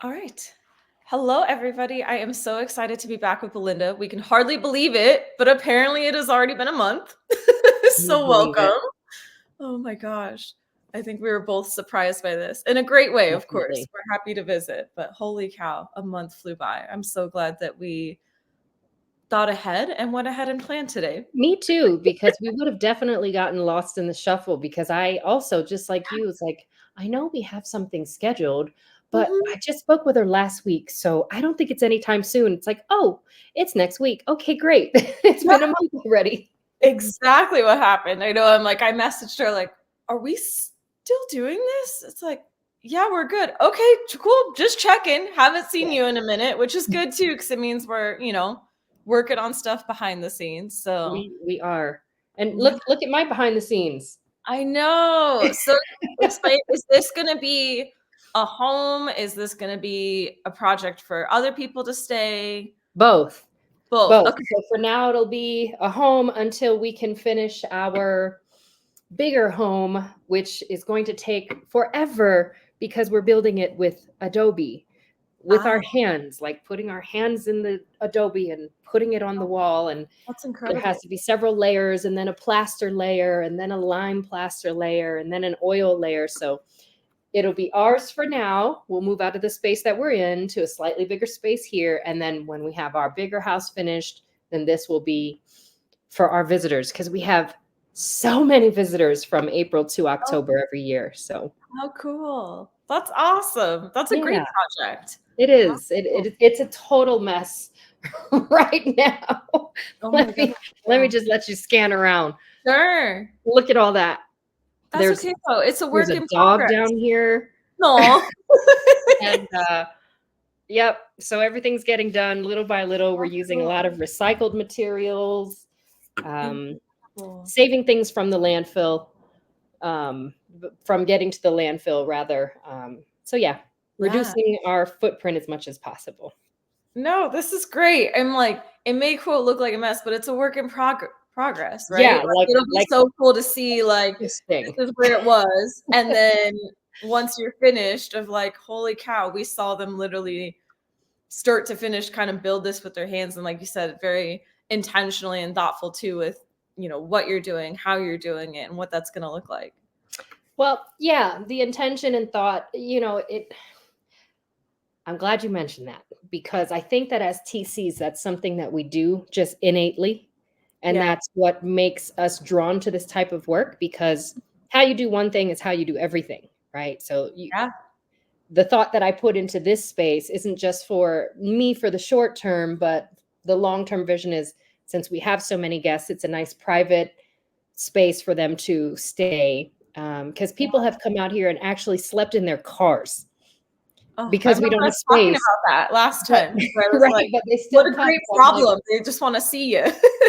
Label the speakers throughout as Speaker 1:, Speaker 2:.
Speaker 1: All right. Hello, everybody. I am so excited to be back with Belinda. We can hardly believe it, but apparently it has already been a month.
Speaker 2: Can you
Speaker 1: So
Speaker 2: believe it?
Speaker 1: welcome. Oh my gosh. I think we were both surprised by this in a great way, of course.
Speaker 2: Definitely.
Speaker 1: We're happy to visit, but holy cow, a month flew by. I'm so glad that we thought ahead and went ahead and planned today.
Speaker 2: Me too, because we would have definitely gotten lost in the shuffle because I also, just like you, was like, I know we have something scheduled, but
Speaker 1: Mhm.
Speaker 2: I just spoke with her last week, so I don't think it's anytime soon. It's like, oh, it's next week. Okay, great. It's
Speaker 1: Yeah,
Speaker 2: been a month already.
Speaker 1: exactly what happened. I know I messaged her like, are we still doing this? It's like, yeah, we're good. Okay, cool. Just checking. Haven't seen you in a minute, which is good too, because it means we're, working on stuff behind the scenes. So
Speaker 2: We are. And
Speaker 1: yeah,
Speaker 2: look at my behind the scenes.
Speaker 1: I know. So explain, is this gonna be a home? Is this gonna be a project for other people to stay?
Speaker 2: Both.
Speaker 1: Both.
Speaker 2: Both.
Speaker 1: Okay.
Speaker 2: So for now it'll be a home until we can finish our bigger home, which is going to take forever because we're building it with Adobe, with
Speaker 1: Ah,
Speaker 2: our hands, like putting our hands in the Adobe and putting it on the wall. And
Speaker 1: that's
Speaker 2: there has
Speaker 1: incredible.
Speaker 2: to be several layers, and then a plaster layer, and then a lime plaster layer, and then an oil layer. So it'll be ours for now. We'll move out of the space that we're in to a slightly bigger space here. And then when we have our bigger house finished, then this will be for our visitors because we have so many visitors from April to
Speaker 1: Oh,
Speaker 2: October every year. So
Speaker 1: how cool. That's awesome. That's a great
Speaker 2: yeah,
Speaker 1: project.
Speaker 2: it
Speaker 1: How
Speaker 2: is.
Speaker 1: cool.
Speaker 2: It's a total mess right now.
Speaker 1: Oh my
Speaker 2: Let
Speaker 1: goodness,
Speaker 2: me let me
Speaker 1: yeah.
Speaker 2: just let you scan around.
Speaker 1: Sure.
Speaker 2: Look at all that.
Speaker 1: That's
Speaker 2: There's
Speaker 1: okay though. It's a
Speaker 2: there's
Speaker 1: work
Speaker 2: a
Speaker 1: in
Speaker 2: dog
Speaker 1: progress.
Speaker 2: down here,
Speaker 1: No.
Speaker 2: and yep. So everything's getting done little by little. We're
Speaker 1: How
Speaker 2: using a
Speaker 1: cool.
Speaker 2: lot of recycled materials, um,
Speaker 1: Incredible.
Speaker 2: saving things from the landfill, from getting to the landfill rather. So yeah,
Speaker 1: Yeah.
Speaker 2: reducing our footprint as much as possible.
Speaker 1: No, this is great. I'm like, it may quote look like a mess, but it's a work in progress, right?
Speaker 2: Yeah,
Speaker 1: Like it'll be
Speaker 2: like
Speaker 1: so cool to see like
Speaker 2: this
Speaker 1: this
Speaker 2: thing.
Speaker 1: is where it was. And then once you're finished of like, holy cow, we saw them literally start to finish kind of build this with their hands. And like you said, very intentionally and thoughtful too with, what you're doing, how you're doing it, and what that's gonna look like.
Speaker 2: Well, yeah, the intention and thought, it I'm glad you mentioned that because I think that as TCs, that's something that we do just innately. And
Speaker 1: Yeah.
Speaker 2: that's what makes us drawn to this type of work because how you do one thing is how you do everything, right? So
Speaker 1: Yeah.
Speaker 2: the thought that I put into this space isn't just for me for the short term, but the long term vision is since we have so many guests, it's a nice private space for them to stay. Because people have come out here and actually slept in their cars
Speaker 1: Oh, I
Speaker 2: because we
Speaker 1: remember
Speaker 2: don't have
Speaker 1: us talking
Speaker 2: space.
Speaker 1: about that last
Speaker 2: But
Speaker 1: time where I was like,
Speaker 2: right, but they
Speaker 1: what
Speaker 2: still
Speaker 1: a
Speaker 2: come.
Speaker 1: great
Speaker 2: So I'm like,
Speaker 1: problem. They just want to see you.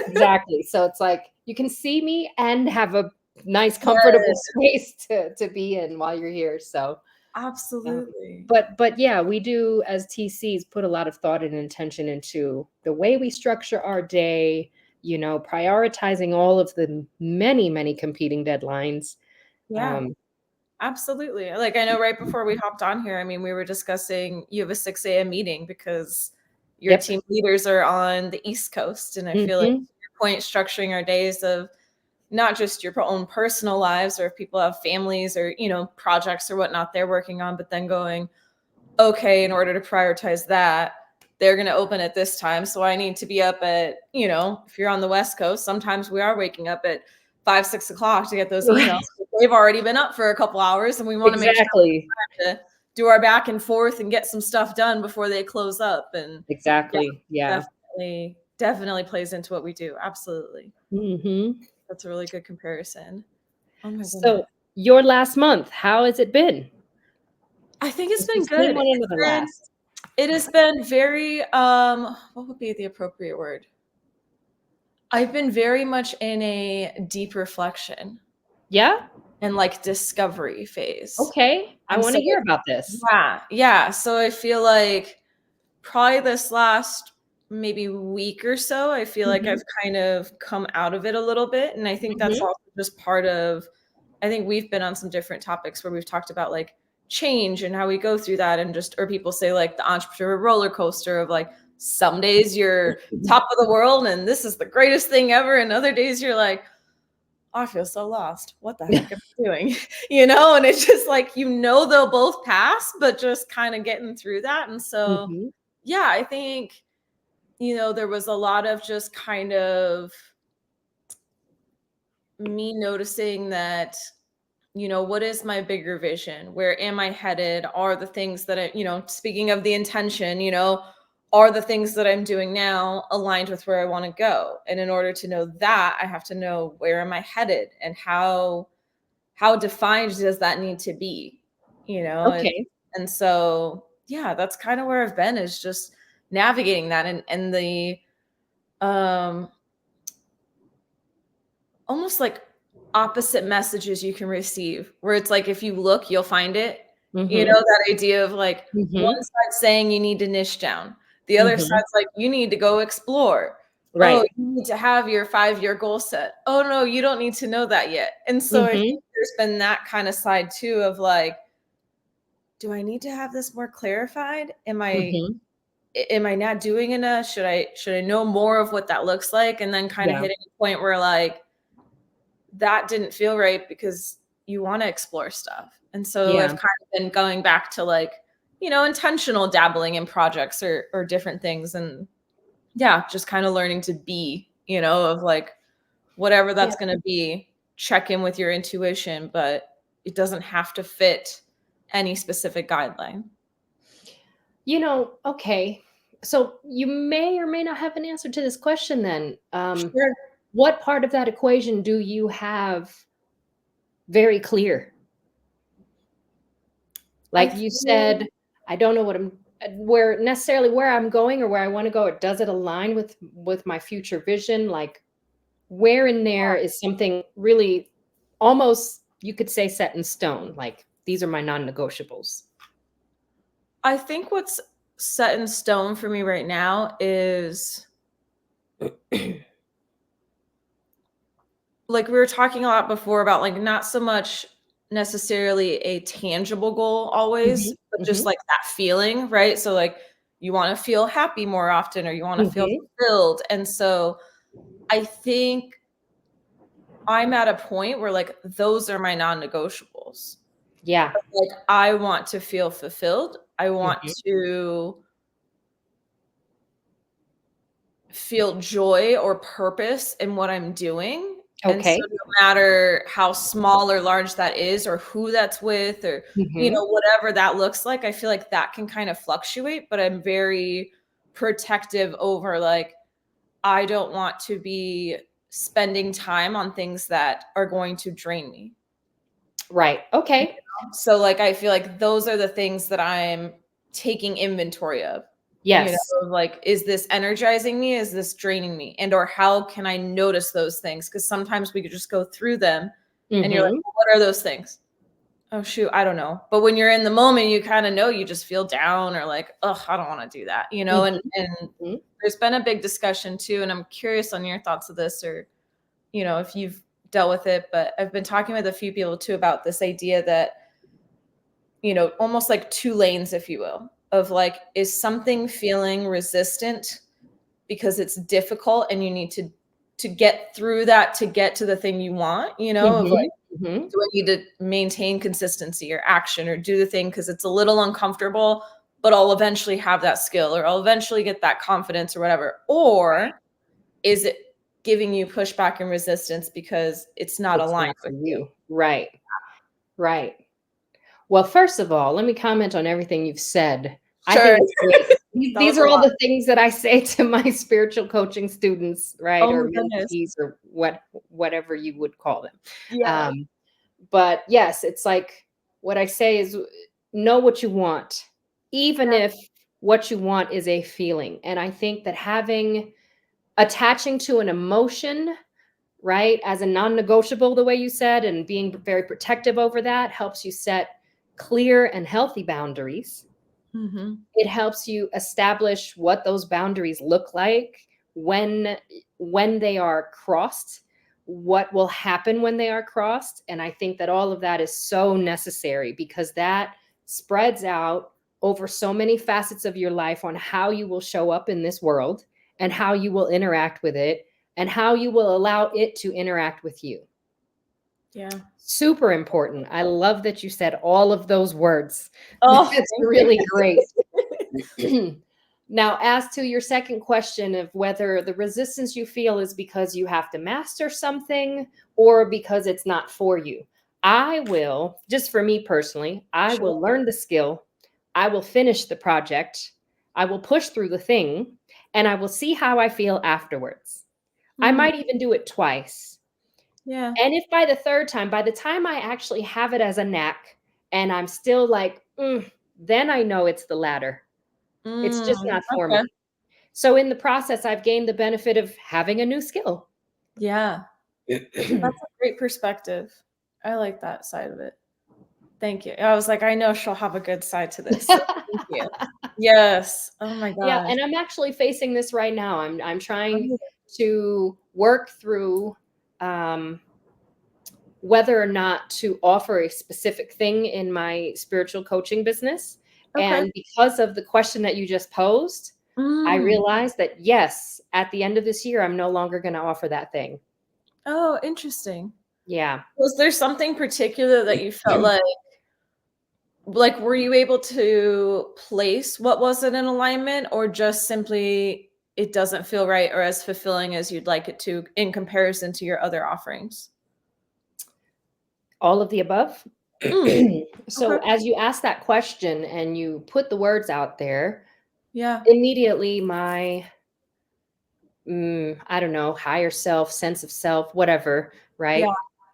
Speaker 2: exactly. So it's like you can see me and have a nice, comfortable
Speaker 1: Yes,
Speaker 2: space to be in while you're here. So Um,
Speaker 1: absolutely.
Speaker 2: but yeah, we do as TCs put a lot of thought and intention into the way we structure our day, prioritizing all of the many, many competing deadlines.
Speaker 1: Yeah,
Speaker 2: Um,
Speaker 1: absolutely. Like I know right before we hopped on here, I mean, we were discussing you have a 6 a.m. meeting because your
Speaker 2: yep.
Speaker 1: team leaders are on the East Coast. And I feel like to
Speaker 2: Hmm.
Speaker 1: your point, structuring our days of not just your own personal lives or if people have families or, projects or whatnot they're working on, but then going, okay, in order to prioritize that, they're going to open at this time. So I need to be up at, if you're on the West Coast, sometimes we are waking up at 5, 6 o'clock to get those emails.
Speaker 2: Right.
Speaker 1: They've already been up for a couple hours and we want to make sure
Speaker 2: Exactly.
Speaker 1: to do our back and forth and get some stuff done before they close up. And yeah,
Speaker 2: Exactly. Yeah.
Speaker 1: definitely plays into what we do. Absolutely.
Speaker 2: Hmm.
Speaker 1: That's a really good comparison. Oh my goodness.
Speaker 2: So your last month, how has it been?
Speaker 1: I think it's
Speaker 2: Since we've
Speaker 1: been
Speaker 2: seen
Speaker 1: good.
Speaker 2: one another last.
Speaker 1: It has been very what would be the appropriate word? I've been very much in a deep reflection
Speaker 2: Yeah.
Speaker 1: and like discovery phase.
Speaker 2: Okay. I
Speaker 1: And
Speaker 2: want
Speaker 1: so
Speaker 2: to hear about this.
Speaker 1: yeah, yeah. So I feel like probably this last maybe week or so, I feel like
Speaker 2: Hmm.
Speaker 1: I've kind of come out of it a little bit. And I think that's
Speaker 2: Hmm.
Speaker 1: also just part of I think we've been on some different topics where we've talked about like change and how we go through that, and just, or people say like the entrepreneur roller coaster of like, some days you're top of the world and this is the greatest thing ever, and other days you're like, oh, I feel so lost, what the heck am I doing? And it's just like, they'll both pass, but just kind of getting through that. And so
Speaker 2: Mhm.
Speaker 1: yeah, I think there was a lot of just kind of me noticing that, what is my bigger vision? Where am I headed? Are the things that speaking of the intention, are the things that I'm doing now aligned with where I want to go? And in order to know that, I have to know, where am I headed, and how defined does that need to be?
Speaker 2: Okay.
Speaker 1: And so yeah, that's kind of where I've been, is just navigating that, and the um almost like opposite messages you can receive, where it's like, if you look, you'll find it.
Speaker 2: Mhm.
Speaker 1: That idea of like, one
Speaker 2: Mhm.
Speaker 1: side saying you need to niche down, the other
Speaker 2: Mhm.
Speaker 1: side's like, you need to go explore. Oh,
Speaker 2: Right.
Speaker 1: you need to have your 5-year goal set. Oh no, you don't need to know that yet. And so I
Speaker 2: Mhm.
Speaker 1: think there's been that kind of side too, of like, do I need to have this more clarified?
Speaker 2: Mhm.
Speaker 1: Am I not doing enough? Should I know more of what that looks like? And then kind of
Speaker 2: Yeah.
Speaker 1: hitting a point where like, that didn't feel right, because you want to explore stuff. And so I've
Speaker 2: Yeah.
Speaker 1: kind of been going back to like, intentional dabbling in projects, or different things. And yeah, just kind of learning to be, of like, whatever
Speaker 2: Yeah.
Speaker 1: that's going to be, check in with your intuition, but it doesn't have to fit any specific guideline.
Speaker 2: Okay. So you may or may not have an answer to this question then.
Speaker 1: Sure.
Speaker 2: What part of that equation do you have very clear?
Speaker 1: I
Speaker 2: Like you
Speaker 1: feel
Speaker 2: said, I don't know what I'm where I'm going or where I want to go. Or does it align with my future vision? Like where in there is something really almost you could say set in stone? Like these are my non-negotiables.
Speaker 1: I think what's set in stone for me right now is, like we were talking a lot before about like, not so much necessarily a tangible goal always,
Speaker 2: Mhm.
Speaker 1: but just
Speaker 2: Mhm.
Speaker 1: like that feeling, right? So like, you want to feel happy more often, or you want to feel
Speaker 2: Mhm.
Speaker 1: fulfilled. And so I think I'm at a point where like, those are my non-negotiables.
Speaker 2: Yeah.
Speaker 1: Like, I want to feel fulfilled. I want
Speaker 2: Mhm.
Speaker 1: to feel joy or purpose in what I'm doing. And so
Speaker 2: Okay.
Speaker 1: no matter how small or large that is, or who that's with, or
Speaker 2: Mhm.
Speaker 1: whatever that looks like, I feel like that can kind of fluctuate, but I'm very protective over like, I don't want to be spending time on things that are going to drain me.
Speaker 2: Right. Okay.
Speaker 1: So like, I feel like those are the things that I'm taking inventory of.
Speaker 2: Yes.
Speaker 1: Like, is this energizing me? Is this draining me? And or how can I notice those things? Because sometimes we could just go through them and you're like,
Speaker 2: Mhm.
Speaker 1: well, what are those things? Oh shoot, I don't know. But when you're in the moment, you kind of know, you just feel down, or like, oh, I don't want to do that,
Speaker 2: Mhm.
Speaker 1: and
Speaker 2: Mhm.
Speaker 1: there's been a big discussion too, and I'm curious on your thoughts of this, or if you've dealt with it, but I've been talking with a few people too about this idea that, almost like two lanes, if you will, of like, is something feeling resistant because it's difficult and you need to get through that to get to the thing you want, of
Speaker 2: Mhm.
Speaker 1: like,
Speaker 2: Mhm.
Speaker 1: do I need to maintain consistency or action, or do the thing because it's a little uncomfortable, but I'll eventually have that skill, or I'll eventually get that confidence, or whatever? Or is it giving you pushback and resistance because it's not
Speaker 2: It's
Speaker 1: aligned
Speaker 2: not for
Speaker 1: with you?
Speaker 2: you. Right. Right. Well, first of all, let me comment on everything you've said. I
Speaker 1: Sure.
Speaker 2: think it's great. These
Speaker 1: That
Speaker 2: these
Speaker 1: was a
Speaker 2: are all
Speaker 1: lot.
Speaker 2: the things that I say to my spiritual coaching students, right,
Speaker 1: Oh
Speaker 2: or
Speaker 1: my goodness.
Speaker 2: mentees, or whatever you would call them.
Speaker 1: Yeah.
Speaker 2: But yes, it's like what I say is know what you want, even
Speaker 1: Yeah.
Speaker 2: if what you want is a feeling. And I think that attaching to an emotion, right, as a non-negotiable, the way you said, and being very protective over that helps you set clear and healthy boundaries.
Speaker 1: Mhm.
Speaker 2: It helps you establish what those boundaries look like when when they are crossed, what will happen when they are crossed. And I think that all of that is so necessary because that spreads out over so many facets of your life on how you will show up in this world and how you will interact with it and how you will allow it to interact with you.
Speaker 1: Yeah.
Speaker 2: Super important. I love that you said all of those words.
Speaker 1: Oh,
Speaker 2: That's
Speaker 1: thank
Speaker 2: really
Speaker 1: you.
Speaker 2: great. Now, as to your second question of whether the resistance you feel is because you have to master something or because it's not for you, I will, just for me personally, I
Speaker 1: Sure.
Speaker 2: will learn the skill, I will finish the project, I will push through the thing, and I will see how I feel afterwards. I
Speaker 1: Mm,
Speaker 2: might even do it twice.
Speaker 1: yeah.
Speaker 2: And if by the third time, by the time I actually have it as a knack and I'm still like, then I know it's the latter. It's just not for
Speaker 1: Okay.
Speaker 2: me. So in the process, I've gained the benefit of having a new skill.
Speaker 1: Yeah. That's a great perspective. I like that side of it. Thank you. I was like, I know she'll have a good side to this. So thank you. Yes. Oh my
Speaker 2: Yeah,
Speaker 1: gosh.
Speaker 2: and I'm actually facing this right now. I'm trying
Speaker 1: Oh,
Speaker 2: to work through whether or not to offer a specific thing in my spiritual coaching business.
Speaker 1: okay.
Speaker 2: And because of the question that you just posed, I
Speaker 1: Mm.
Speaker 2: realized that yes, at the end of this year, I'm no longer going to offer that thing.
Speaker 1: Oh, interesting.
Speaker 2: Yeah.
Speaker 1: Was there something particular that you felt like were you able to place what wasn't in alignment or just simply it doesn't feel right or as fulfilling as you'd like it to in comparison to your other offerings?
Speaker 2: All of the above.
Speaker 1: Mm,
Speaker 2: So
Speaker 1: okay.
Speaker 2: as you ask that question and you put the words out there,
Speaker 1: Yeah.
Speaker 2: immediately my I don't know, higher self, sense of self, whatever,
Speaker 1: Yeah.
Speaker 2: right?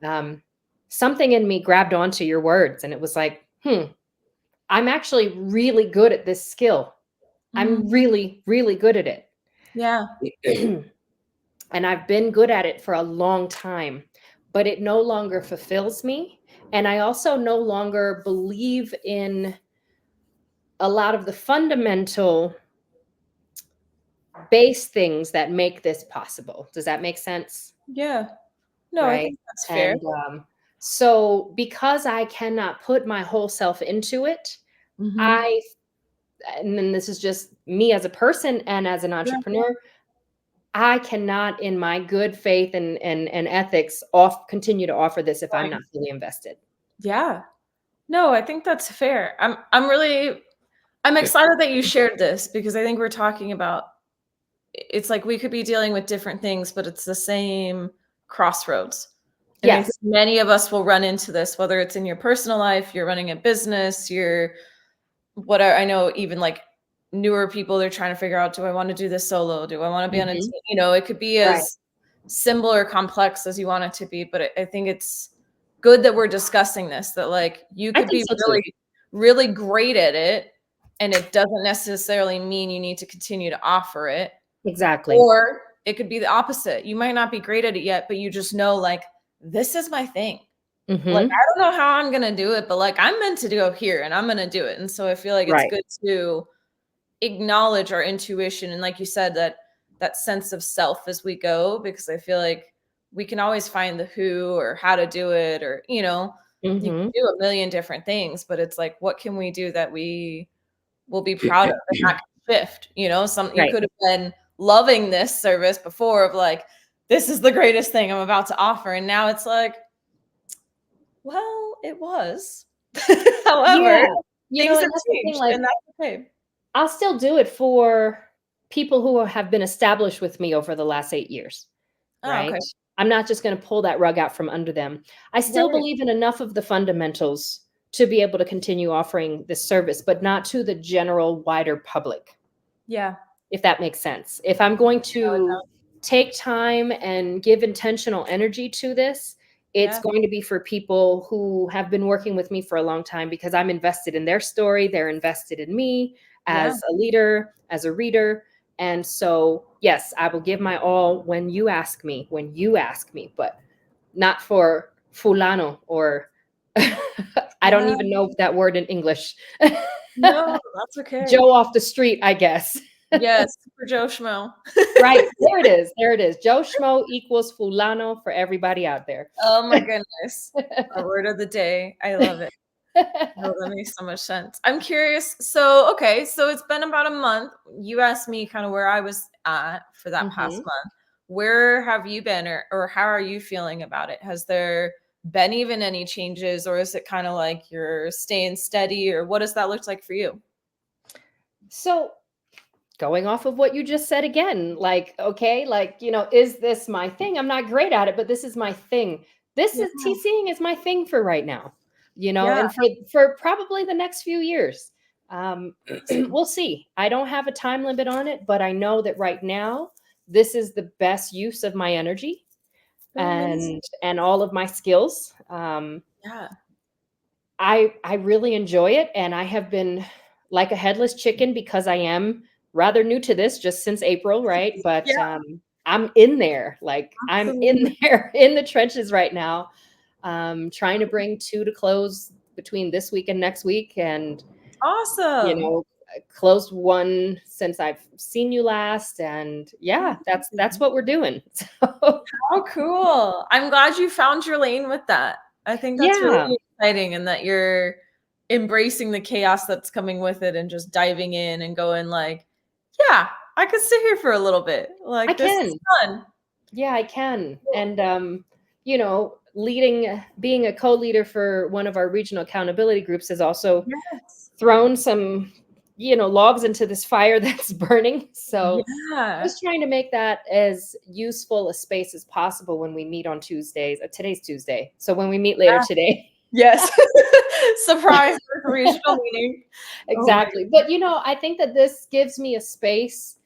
Speaker 2: Um, something in me grabbed onto your words and it was like, I'm actually really good at this skill.
Speaker 1: Mhm.
Speaker 2: I'm really, really good at
Speaker 1: Yeah.
Speaker 2: it. And I've been good at it for a long time, but it no longer fulfills me. And I also no longer believe in a lot of the fundamental base things that make this possible. Does that make sense?
Speaker 1: Yeah. No, I
Speaker 2: Right.
Speaker 1: think that's fair.
Speaker 2: And so because I cannot put my whole self into it,
Speaker 1: Mhm.
Speaker 2: I, and then this is just me as a person and as an
Speaker 1: Yeah.
Speaker 2: entrepreneur, I cannot in my good faith and ethics off continue to offer this if I'm
Speaker 1: Right.
Speaker 2: not fully invested.
Speaker 1: Yeah. No, I think that's fair. I'm excited that you shared this because I think we're talking about it's like we could be dealing with different things, but it's the same crossroads. And I think
Speaker 2: Yes.
Speaker 1: many of us will run into this, whether it's in your personal life, you're running a business, you're whatever. I know even like newer people, they're trying to figure out, do I want to do this solo? Do I want to be on a team?
Speaker 2: Mhm.
Speaker 1: It could be
Speaker 2: Right.
Speaker 1: as simple or complex as you want it to be, but I think it's good that we're discussing this, that like you
Speaker 2: I
Speaker 1: could
Speaker 2: think
Speaker 1: be
Speaker 2: so too.
Speaker 1: really, really great at it, and it doesn't necessarily mean you need to continue to offer it.
Speaker 2: Exactly.
Speaker 1: Or it could be the opposite. You might not be great at it yet, but you just know like this is my thing. Like
Speaker 2: Mhm.
Speaker 1: I don't know how I'm gonna do it, but like I'm meant to go here and I'm gonna do it. And so I feel like it's
Speaker 2: Right.
Speaker 1: good to acknowledge our intuition and like you said, that sense of self as we go, because I feel like we can always find the who or how to do it, or you can
Speaker 2: Mhm.
Speaker 1: do a million different things, but it's like what can we do that we will be proud of and not shift, some you
Speaker 2: Right.
Speaker 1: could have been loving this service before of like this is the greatest thing I'm about to offer, and now it's like, well, it was. However,
Speaker 2: Yeah.
Speaker 1: things have
Speaker 2: And that's the thing,
Speaker 1: changed,
Speaker 2: like,
Speaker 1: and that's okay.
Speaker 2: I'll still do it for people who have been established with me over the last 8 years,
Speaker 1: Oh, okay.
Speaker 2: right? I'm not just gonna pull that rug out from under them. I still
Speaker 1: Right.
Speaker 2: believe in enough of the fundamentals to be able to continue offering this service, but not to the general wider public,
Speaker 1: Yeah.
Speaker 2: if that makes sense. If I'm going
Speaker 1: No, it
Speaker 2: to
Speaker 1: does.
Speaker 2: take time and give intentional energy to this, it's
Speaker 1: Yeah.
Speaker 2: going to be for people who have been working with me for a long time because I'm invested in their story. They're invested in me
Speaker 1: Yeah.
Speaker 2: as a leader, as a reader. And so, yes, I will give my all when you ask me, but not for fulano or I don't
Speaker 1: Yeah.
Speaker 2: even know that word in English.
Speaker 1: No, that's okay.
Speaker 2: Joe off the street, I guess.
Speaker 1: Yes, for Joe Schmo.
Speaker 2: Right. There it is. There it is. Joe Schmo equals fulano for everybody out there.
Speaker 1: Oh my goodness. Our word of the day. I love it. No, that makes so much sense. I'm curious. So, okay, so it's been about a month. You asked me kind of where I was at for that past
Speaker 2: Mhm.
Speaker 1: month. Where have you been, or how are you feeling about it? Has there been even any changes, or is it kind of like you're staying steady, or what does that look like for you?
Speaker 2: So, going off of what you just said again, like, okay, like, is this my thing? I'm not great at it, but this is my thing. This
Speaker 1: Yeah.
Speaker 2: is TCing is my thing for right now,
Speaker 1: Yeah.
Speaker 2: and for probably the next few years. Um, we'll see. I don't have a time limit on it, but I know that right now this is the best use of my energy
Speaker 1: Oh, amazing.
Speaker 2: and all of my skills.
Speaker 1: Yeah.
Speaker 2: I really enjoy it, and I have been like a headless chicken because I am rather new to this just since April, right? But
Speaker 1: Yeah,
Speaker 2: I'm in there, like I'm in
Speaker 1: absolutely.
Speaker 2: there in the trenches right now, trying to bring two to close between this week and next week, and you
Speaker 1: Awesome.
Speaker 2: know, closed one since I've seen you last, and yeah, that's what we're doing. So
Speaker 1: Oh, cool. I'm glad you found your lane with that. I think that's
Speaker 2: yeah,
Speaker 1: really exciting and that you're embracing the chaos that's coming with it and just diving in and going like, "Yeah, I could sit here for a little bit.
Speaker 2: I
Speaker 1: Like, this is
Speaker 2: can.
Speaker 1: fun."
Speaker 2: Yeah, I can.
Speaker 1: Cool.
Speaker 2: And leading being a co-leader for one of our regional accountability groups has also
Speaker 1: Yes.
Speaker 2: thrown some, logs into this fire that's burning. So
Speaker 1: Yeah.
Speaker 2: just trying to make that as useful a space as possible when we meet on Tuesdays. Today's Tuesday. So when we meet later
Speaker 1: Yeah.
Speaker 2: today.
Speaker 1: Yes. Surprise regional meeting. Oh my
Speaker 2: Exactly. But I think that this gives me a space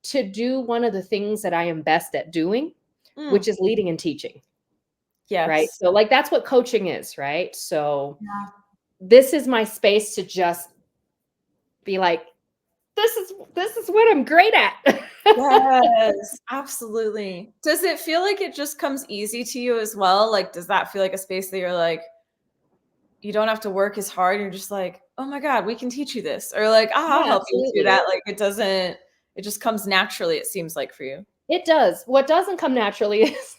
Speaker 2: to do one of the things that I am best at doing, which
Speaker 1: mm.
Speaker 2: is leading and teaching. Right?
Speaker 1: Yes.
Speaker 2: So, like, that's what coaching is, right? So,
Speaker 1: Yeah.
Speaker 2: this is my space to just be like, this is what I'm great at.
Speaker 1: Yes, absolutely. Does it feel like it just comes easy to you as well? Like, does that feel like a space that you're like, you don't have to work as hard. You're just like, "Oh my god, we can teach you this," or like, "Ah, I'll
Speaker 2: Yeah,
Speaker 1: help you do
Speaker 2: absolutely.
Speaker 1: that." Like, it just comes naturally, it seems like for you.
Speaker 2: It does. What doesn't come naturally is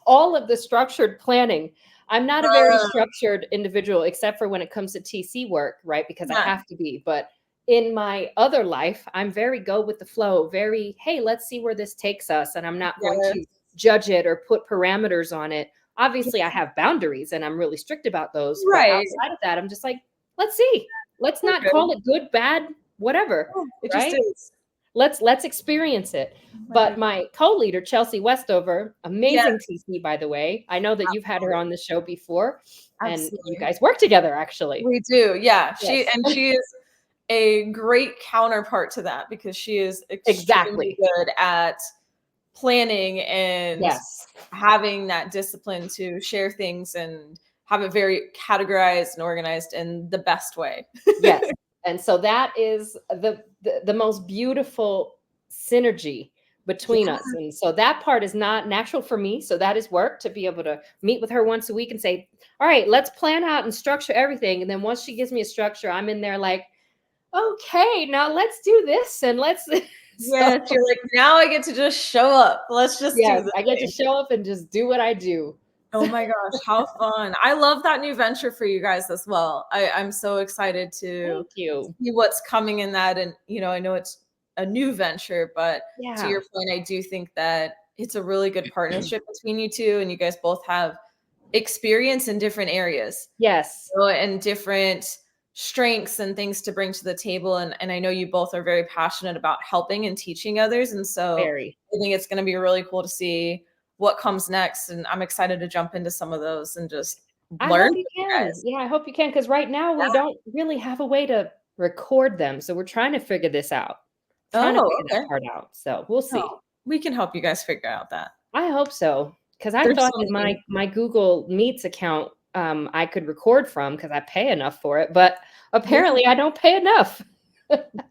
Speaker 2: all of the structured planning. I'm not a very
Speaker 1: Uh,
Speaker 2: structured individual except for when it comes to TC work, right? Because I
Speaker 1: yeah,
Speaker 2: have to be. But in my other life, I'm very go with the flow, very, hey, let's see where this takes us. And I'm not going to
Speaker 1: yes.
Speaker 2: judge it or put parameters on it.
Speaker 1: Yeah,
Speaker 2: Obviously, I have boundaries and I'm really strict about those. But
Speaker 1: right.
Speaker 2: outside of that, I'm just like, let's see. Let's
Speaker 1: We're
Speaker 2: not
Speaker 1: good.
Speaker 2: call it good, bad, whatever,
Speaker 1: Yeah, it just
Speaker 2: right?
Speaker 1: is.
Speaker 2: Let's experience it.
Speaker 1: Oh my
Speaker 2: But
Speaker 1: god.
Speaker 2: my co-leader, Chelsea Westover,
Speaker 1: Yes,
Speaker 2: amazing TC, by the way. I know that you've had her on the show before, and you
Speaker 1: absolutely.
Speaker 2: guys work together, actually.
Speaker 1: We do, yeah.
Speaker 2: Yes.
Speaker 1: She is a great counterpart to that because she is extremely
Speaker 2: Exactly.
Speaker 1: good at planning and
Speaker 2: Yes.
Speaker 1: having that discipline to share things and have it very categorized and organized in the best way.
Speaker 2: Yes. And so that is the most beautiful synergy between
Speaker 1: Yeah.
Speaker 2: us. And so that part is not natural for me. So that is work to be able to meet with her once a week and say, all right, let's plan out and structure everything. And then once she gives me a structure, I'm in there like, okay, now let's do this and let's so
Speaker 1: Yes, you're like, now I get to just show up. Let's just do
Speaker 2: yes,
Speaker 1: the
Speaker 2: I get to
Speaker 1: thing.
Speaker 2: show up and just do what I do.
Speaker 1: Oh my gosh, how fun. I love that new venture for you guys as well. I'm so excited to
Speaker 2: Thank you.
Speaker 1: see what's coming in that. And, I know it's a new venture, but to
Speaker 2: Yeah.
Speaker 1: your point, I do think that it's a really good partnership between you two. And you guys both have experience in different areas,
Speaker 2: Yes.
Speaker 1: and different strengths and things to bring to the table. And I know you both are very passionate about helping and teaching others. And so
Speaker 2: Very.
Speaker 1: I think it's going to be really cool to see what comes next. And I'm excited to jump into some of those and just
Speaker 2: I
Speaker 1: learn
Speaker 2: hope
Speaker 1: from
Speaker 2: you
Speaker 1: you
Speaker 2: can.
Speaker 1: guys.
Speaker 2: Yeah, I hope you can because right now we don't really have a way to record them. So we're trying to figure this out. Trying to
Speaker 1: Oh,
Speaker 2: figure that
Speaker 1: okay.
Speaker 2: part out. So we'll
Speaker 1: No,
Speaker 2: see.
Speaker 1: we can help you guys figure out that.
Speaker 2: I hope so. Because I
Speaker 1: There's
Speaker 2: thought
Speaker 1: so
Speaker 2: that my
Speaker 1: many.
Speaker 2: my Google Meets account I could record from because I pay enough for it, but
Speaker 1: Yeah.
Speaker 2: apparently I don't pay enough.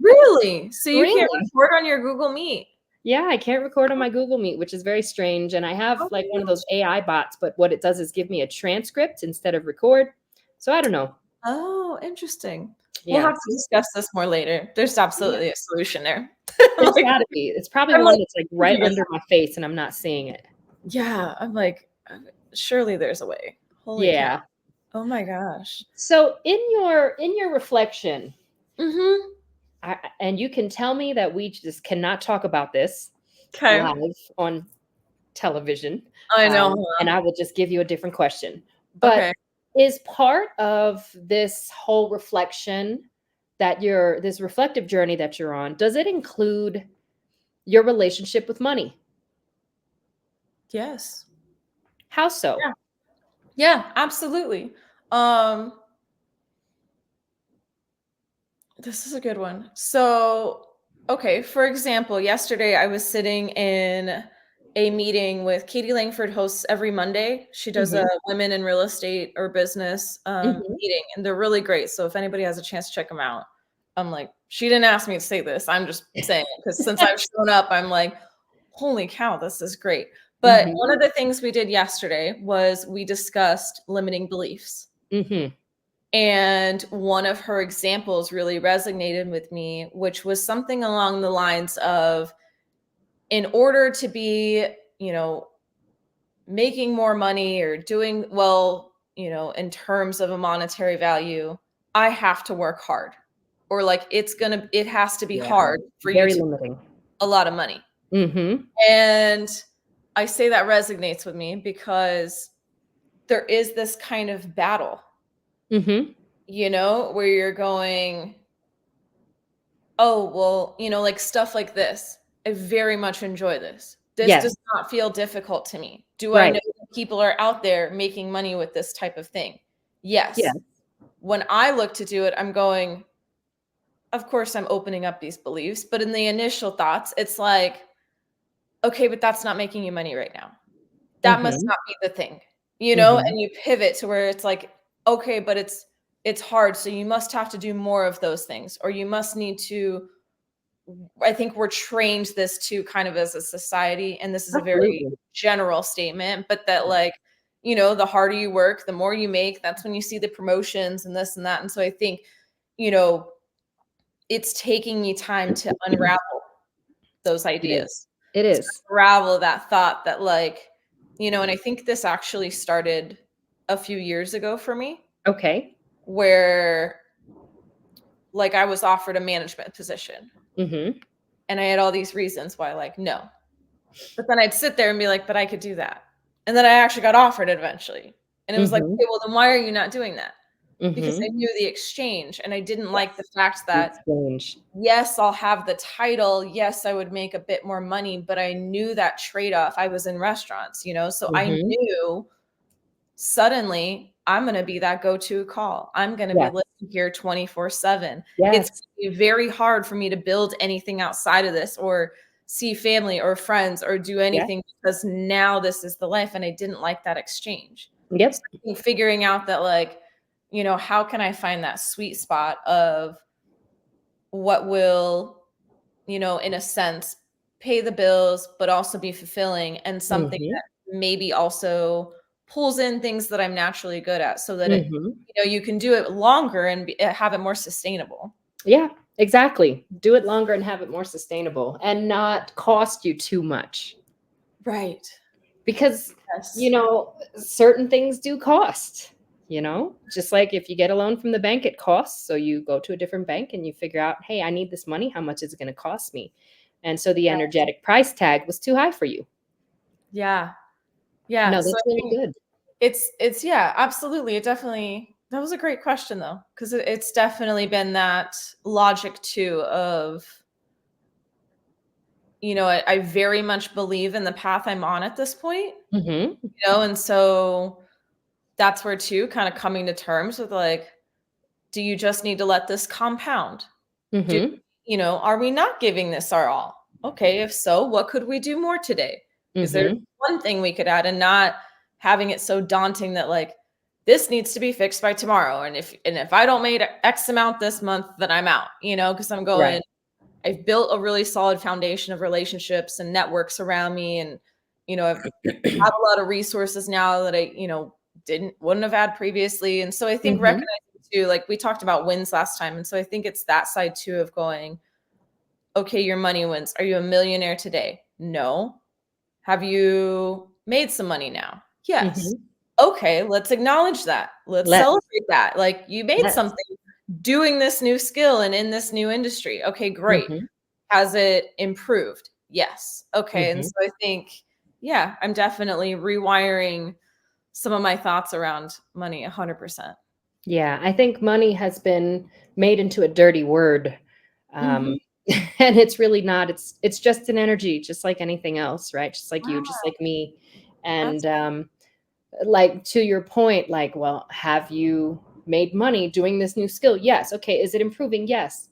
Speaker 1: Really? So you can't
Speaker 2: Really?
Speaker 1: record on your Google Meet?
Speaker 2: Yeah, I can't record on my Google Meet, which is very strange. And I have
Speaker 1: Oh
Speaker 2: like
Speaker 1: my
Speaker 2: one of those
Speaker 1: gosh.
Speaker 2: AI bots, but what it does is give me a transcript instead of record. So I don't know.
Speaker 1: Oh, interesting. We'll
Speaker 2: Yeah.
Speaker 1: have to discuss this more later. There's
Speaker 2: Yeah.
Speaker 1: absolutely a solution there.
Speaker 2: It's
Speaker 1: Like,
Speaker 2: gotta be. It's probably
Speaker 1: I'm
Speaker 2: one
Speaker 1: like,
Speaker 2: that's like
Speaker 1: "Thank
Speaker 2: right
Speaker 1: you guys."
Speaker 2: under my face and I'm not seeing it.
Speaker 1: Yeah, I'm like, surely there's a way. Holy cow.
Speaker 2: Yeah.
Speaker 1: Oh my gosh.
Speaker 2: So in your reflection,
Speaker 1: Mm-hmm.
Speaker 2: and you can tell me that we just cannot talk about this
Speaker 1: Okay.
Speaker 2: live on television,
Speaker 1: I know,
Speaker 2: and
Speaker 1: huh?
Speaker 2: I will just give you a different question. But
Speaker 1: Okay.
Speaker 2: is part of this whole reflection that you're this reflective journey that you're on, does it include your relationship with money?
Speaker 1: Yes.
Speaker 2: How so?
Speaker 1: Yeah. Yeah, absolutely. Um, this is a good one. So, okay, for example, yesterday I was sitting in a meeting with Katie Langford hosts every Monday. She does a
Speaker 2: Mhm,
Speaker 1: women in real estate or business
Speaker 2: mhm.
Speaker 1: meeting, and they're really great. So if anybody has a chance to check them out, I'm like, she didn't ask me to say this. I'm just saying it because since I've shown up, I'm like, holy cow, this is great. But one
Speaker 2: Mhm,
Speaker 1: of the things we did yesterday was we discussed limiting beliefs.
Speaker 2: mhm.
Speaker 1: And one of her examples really resonated with me, which was something along the lines of in order to be, you know, making more money or doing well, in terms of a monetary value, I have to work hard. Or like it has to be
Speaker 2: Yeah,
Speaker 1: hard for you
Speaker 2: very
Speaker 1: to
Speaker 2: limiting.
Speaker 1: a lot of money.
Speaker 2: Mhm,
Speaker 1: And I say that resonates with me because there is this kind of battle,
Speaker 2: mhm.
Speaker 1: where you're going, oh, well, like stuff like this. I very much enjoy this. This
Speaker 2: Yes,
Speaker 1: does not feel difficult to me. Do I
Speaker 2: right.
Speaker 1: know that people are out there making money with this type of thing?
Speaker 2: Yeah.
Speaker 1: Yes. When I look to do it, I'm going, of course, I'm opening up these beliefs. But in the initial thoughts, it's like, okay, but that's not making you money right now. That must
Speaker 2: Mhm,
Speaker 1: not be the thing,
Speaker 2: mhm.
Speaker 1: and you pivot to where it's like, okay, but it's hard. So you must have to do more of those things, or you must need to. I think we're trained this too, kind of as a society, and this is a very
Speaker 2: Absolutely.
Speaker 1: general statement, but that like, the harder you work, the more you make, that's when you see the promotions and this and that. And so I think, you know, it's taking me time to unravel those
Speaker 2: It is.
Speaker 1: ideas,
Speaker 2: It
Speaker 1: to
Speaker 2: is.
Speaker 1: unravel that thought that like, and I think this actually started a few years ago for me,
Speaker 2: Okay.
Speaker 1: where like I was offered a management position
Speaker 2: Mhm.
Speaker 1: and I had all these reasons why, like, no. But then I'd sit there and be like, "But I could do that." And then I actually got offered it eventually. And it was like,
Speaker 2: Mhm.
Speaker 1: "Okay, well, then why are you not doing that?" Because I
Speaker 2: Mhm.
Speaker 1: knew the exchange, and I didn't like the
Speaker 2: Yes.
Speaker 1: fact
Speaker 2: The
Speaker 1: that,
Speaker 2: exchange.
Speaker 1: yes, I'll have the title, yes, I would make a bit more money, but I knew that trade-off. I was in restaurants, so I
Speaker 2: Mhm.
Speaker 1: knew suddenly I'm gonna be that go-to call. I'm gonna be
Speaker 2: Yes.
Speaker 1: living here 24/7. It's
Speaker 2: Yes.
Speaker 1: gonna be very hard for me to build anything outside of this or see family or friends or do
Speaker 2: Yeah.
Speaker 1: anything because now this is the life, and I didn't like that exchange. So
Speaker 2: Yep.
Speaker 1: I think figuring out that, like, how can I find that sweet spot of what will, in a sense, pay the bills, but also be fulfilling and something
Speaker 2: Mhm.
Speaker 1: that maybe also pulls in things that I'm naturally good at so that
Speaker 2: Mhm.
Speaker 1: you can do it longer and have it more sustainable.
Speaker 2: Yeah, exactly. Do it longer and have it more sustainable and not cost you too much.
Speaker 1: Right.
Speaker 2: Because,
Speaker 1: Yes.
Speaker 2: certain things do cost, just like if you get a loan from the bank, it costs. So you go to a different bank and you figure out, hey, I need this money. How much is it going to cost me? And so the
Speaker 1: Right.
Speaker 2: energetic price tag was too high for you.
Speaker 1: Yeah. Yeah.
Speaker 2: No,
Speaker 1: So
Speaker 2: that's
Speaker 1: I
Speaker 2: really
Speaker 1: think
Speaker 2: good.
Speaker 1: it's yeah, absolutely. It definitely that was a great question though, because it's definitely been that logic too of, I very much believe in the path I'm on at this point,
Speaker 2: Hmm.
Speaker 1: and so that's where too kind of coming to terms with like, do you just need to let this compound? Do
Speaker 2: Hmm.
Speaker 1: are we not giving this our all? Okay, if so, what could we do more today? Is there
Speaker 2: Hmm.
Speaker 1: one thing we could add and not having it so daunting that like this needs to be fixed by tomorrow? And if I don't make X amount this month, then I'm out, because I'm
Speaker 2: Right.
Speaker 1: going, I've built a really solid foundation of relationships and networks around me. And, I've have a lot of resources now that I, wouldn't have had previously. And so I think
Speaker 2: Hmm.
Speaker 1: recognizing too, like we talked about wins last time. And so I think it's that side too of going, okay, your money wins. Are you a millionaire today? No. Have you made some money now? Yes.
Speaker 2: Hmm.
Speaker 1: Okay, let's acknowledge that. Let's
Speaker 2: Let's
Speaker 1: celebrate that. Like, you made
Speaker 2: let's.
Speaker 1: something doing this new skill and in this new industry. Okay, great.
Speaker 2: Mhm,
Speaker 1: Has it improved? Yes. Okay, and
Speaker 2: mhm.
Speaker 1: so I think, yeah, I'm definitely rewiring some of my thoughts around money 100%.
Speaker 2: Yeah, I think money has been made into a dirty word,
Speaker 1: Mhm.
Speaker 2: um, and it's really not. It's just an energy, just like anything else, right? Just like you, just
Speaker 1: Wow,
Speaker 2: like me, and
Speaker 1: that's
Speaker 2: like to your point, like, well, have you made money doing this new skill? Yes. Okay. Is it improving? Yes.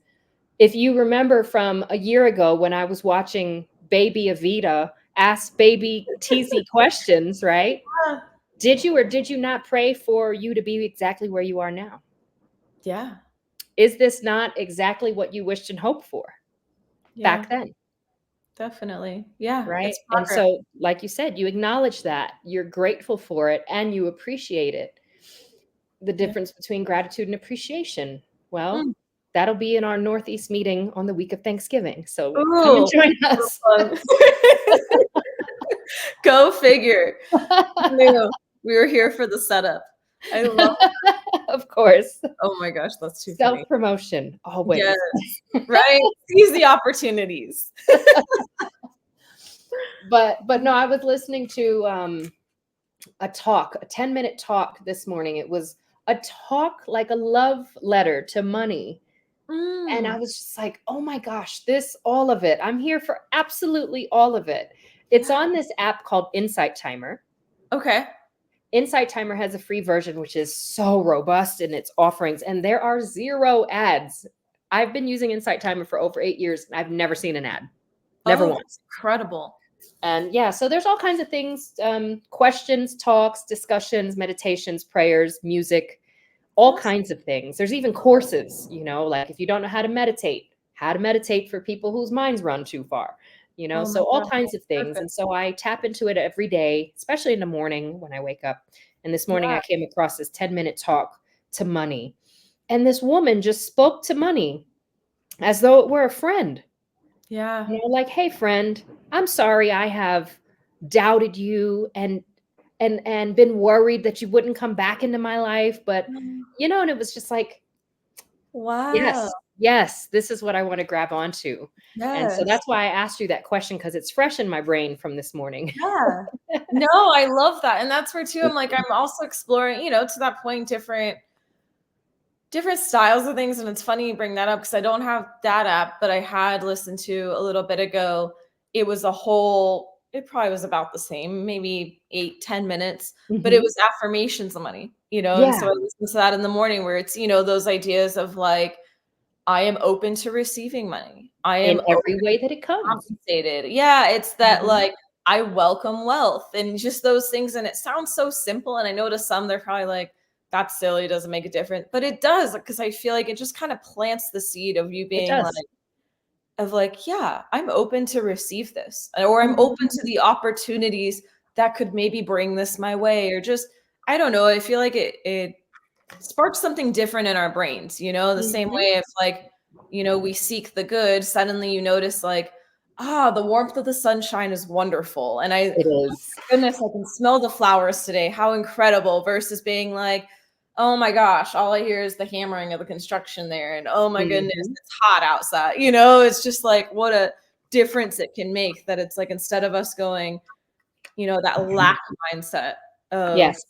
Speaker 2: If you remember from a year ago when I was watching Baby Evita ask baby teasy questions, right? Did you or did you not pray for you to be exactly where you are now?
Speaker 1: yeah,
Speaker 2: Is this not exactly what you wished and hoped for
Speaker 1: yeah,
Speaker 2: back then?
Speaker 1: definitely. Yeah,
Speaker 2: Right.
Speaker 1: it's
Speaker 2: And
Speaker 1: progress.
Speaker 2: so, like you said, you acknowledge that, you're grateful for it, and you appreciate it. The
Speaker 1: Yeah.
Speaker 2: difference between gratitude and appreciation. Well,
Speaker 1: Mm.
Speaker 2: that'll be in our Northeast meeting on the week of Thanksgiving. So come and
Speaker 1: Ooh,
Speaker 2: join
Speaker 1: so
Speaker 2: us.
Speaker 1: fun. Go figure. Who knew? We were here for the setup. I love
Speaker 2: Of course.
Speaker 1: Oh my gosh, that's too funny.
Speaker 2: Self promotion,
Speaker 1: Yes,
Speaker 2: always.
Speaker 1: right? Seize the opportunities.
Speaker 2: But no, I was listening to a talk, a 10-minute talk this morning. It was a talk like a love letter to money. And I
Speaker 1: Mm,
Speaker 2: was just like, oh my gosh, this, all of it. I'm here for absolutely all of it. It's
Speaker 1: yeah.
Speaker 2: on this app called Insight Timer.
Speaker 1: Okay.
Speaker 2: Insight Timer has a free version, which is so robust in its offerings, and there are zero ads. I've been using Insight Timer for over 8 years, and I've never seen an ad, never
Speaker 1: Oh, that's
Speaker 2: once.
Speaker 1: incredible.
Speaker 2: And yeah, so there's all kinds of things, questions, talks, discussions, meditations, prayers, music, all
Speaker 1: Awesome.
Speaker 2: kinds of things. There's even courses, like if you don't know how to meditate for people whose minds run too far,
Speaker 1: Oh my
Speaker 2: so all
Speaker 1: gosh,
Speaker 2: kinds
Speaker 1: that's
Speaker 2: of things.
Speaker 1: perfect.
Speaker 2: And so I tap into it every day, especially in the morning when I wake up. And this morning
Speaker 1: Yeah,
Speaker 2: I came across this 10-minute talk to money. And this woman just spoke to money as though it were a friend.
Speaker 1: yeah.
Speaker 2: Like, hey friend, I'm sorry I have doubted you and been worried that you wouldn't come back into my life, but
Speaker 1: Mm,
Speaker 2: and it was just like,
Speaker 1: wow.
Speaker 2: yes, yes, this is what I want to grab onto. And so
Speaker 1: Yes.
Speaker 2: that's why I asked you that question, because it's fresh in my brain from this morning.
Speaker 1: Yeah. No, I love that, and that's where too I'm like, I'm also exploring, to that point, different styles of things, and it's funny you bring that up because I don't have that app, but I had listened to a little bit ago. It probably was about the same, maybe 8, 10 minutes, but it
Speaker 2: Mhm.
Speaker 1: was affirmations of money, and so
Speaker 2: Yeah,
Speaker 1: I listened to that in the morning where it's, those ideas of like, I am open to receiving money. I
Speaker 2: in
Speaker 1: am
Speaker 2: every way that it comes.
Speaker 1: compensated. Yeah, it's that
Speaker 2: Mhm.
Speaker 1: like I welcome wealth and just those things. And it sounds so simple. And I know to some they're probably like, that's silly, doesn't make a difference. But it does, because I feel like it just kind of plants the seed of you
Speaker 2: It
Speaker 1: being like,
Speaker 2: does.
Speaker 1: yeah, I'm open to receive this, or I'm
Speaker 2: Mhm.
Speaker 1: open to the opportunities that could maybe bring this my way, or just I don't know. I feel like it sparks something different in our brains, the same
Speaker 2: Mhm.
Speaker 1: way if like, we seek the good, suddenly you notice like, the warmth of the sunshine is wonderful. And
Speaker 2: It is.
Speaker 1: goodness, I can smell the flowers today. How incredible versus being like, oh my gosh, all I hear is the hammering of the construction there. And oh my goodness,
Speaker 2: Mhm.
Speaker 1: it's hot outside. It's just like what a difference it can make that it's like instead of us going, that lack mindset of
Speaker 2: Yes.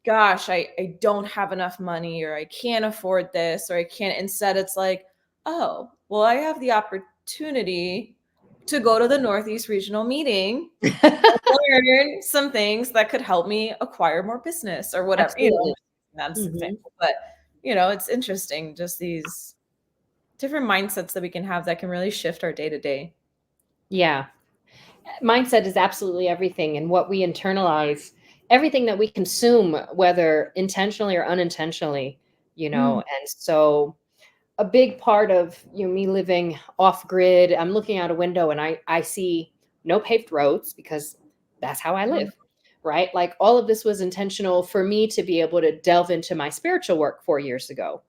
Speaker 1: gosh, I don't have enough money or I can't afford this or I can't. Instead, it's like, oh, well, I have the opportunity to go to the Northeast Regional meeting, learn some things that could help me acquire more business or whatever.
Speaker 2: Absolutely.
Speaker 1: That's an
Speaker 2: Mhm.
Speaker 1: example. But, it's interesting, just these different mindsets that we can have that can really shift our day to day.
Speaker 2: Yeah. Mindset is absolutely everything, and what we internalize, everything that we consume, whether intentionally or unintentionally,
Speaker 1: Mm,
Speaker 2: and so a big part of me living off grid, I'm looking out a window and I see no paved roads because that's how I
Speaker 1: mm,
Speaker 2: live, right? Like all of this was intentional for me to be able to delve into my spiritual work 4 years ago,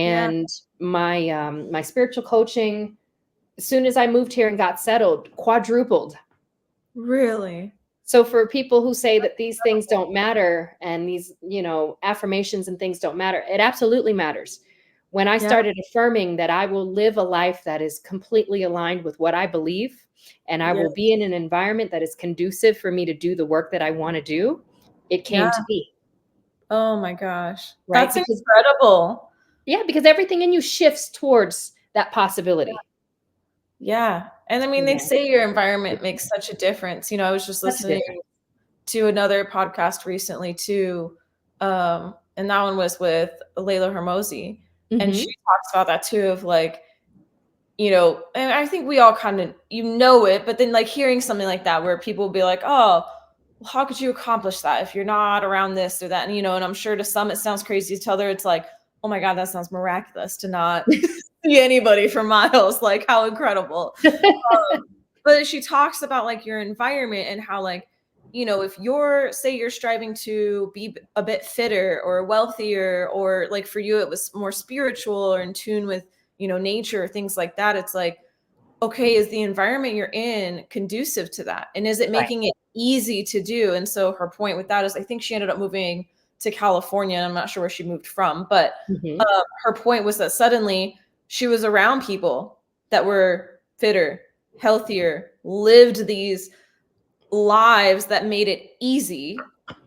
Speaker 1: yeah,
Speaker 2: and my spiritual coaching, as soon as I moved here and got settled, quadrupled.
Speaker 1: really.
Speaker 2: So for people who say that these things don't matter and these, affirmations and things don't matter, it absolutely matters. When I
Speaker 1: Yeah.
Speaker 2: started affirming that I will live a life that is completely aligned with what I believe, and I
Speaker 1: Yeah.
Speaker 2: will be in an environment that is conducive for me to do the work that I want to do, it
Speaker 1: Yeah.
Speaker 2: came to be,
Speaker 1: Oh my gosh.
Speaker 2: right?
Speaker 1: That's incredible.
Speaker 2: Because everything in you shifts towards that possibility.
Speaker 1: Yeah. And I mean, they
Speaker 2: Yeah,
Speaker 1: say your environment makes such a difference. I was just
Speaker 2: such a
Speaker 1: listening
Speaker 2: difference.
Speaker 1: to another podcast recently too. And that one was with Layla Hermosi. And she
Speaker 2: Hmm.
Speaker 1: talks about that too, of like, and I think we all kind of, it, but then like hearing something like that where people will be like, oh, well, how could you accomplish that if you're not around this or that? And I'm sure to some it sounds crazy, to others it's like, oh my God, that sounds miraculous to not see anybody for miles. Like, how incredible. But she talks about like your environment and how like, if you're striving to be a bit fitter or wealthier, or like for you it was more spiritual or in tune with, nature, things like that, it's like, okay, is the environment you're in conducive to that? And is it
Speaker 2: Right.
Speaker 1: making it easy to do? And so her point with that is, I think she ended up moving to California. And I'm not sure where she moved from, but
Speaker 2: Hmm.
Speaker 1: her point was that suddenly she was around people that were fitter, healthier, lived these lives that made it easy,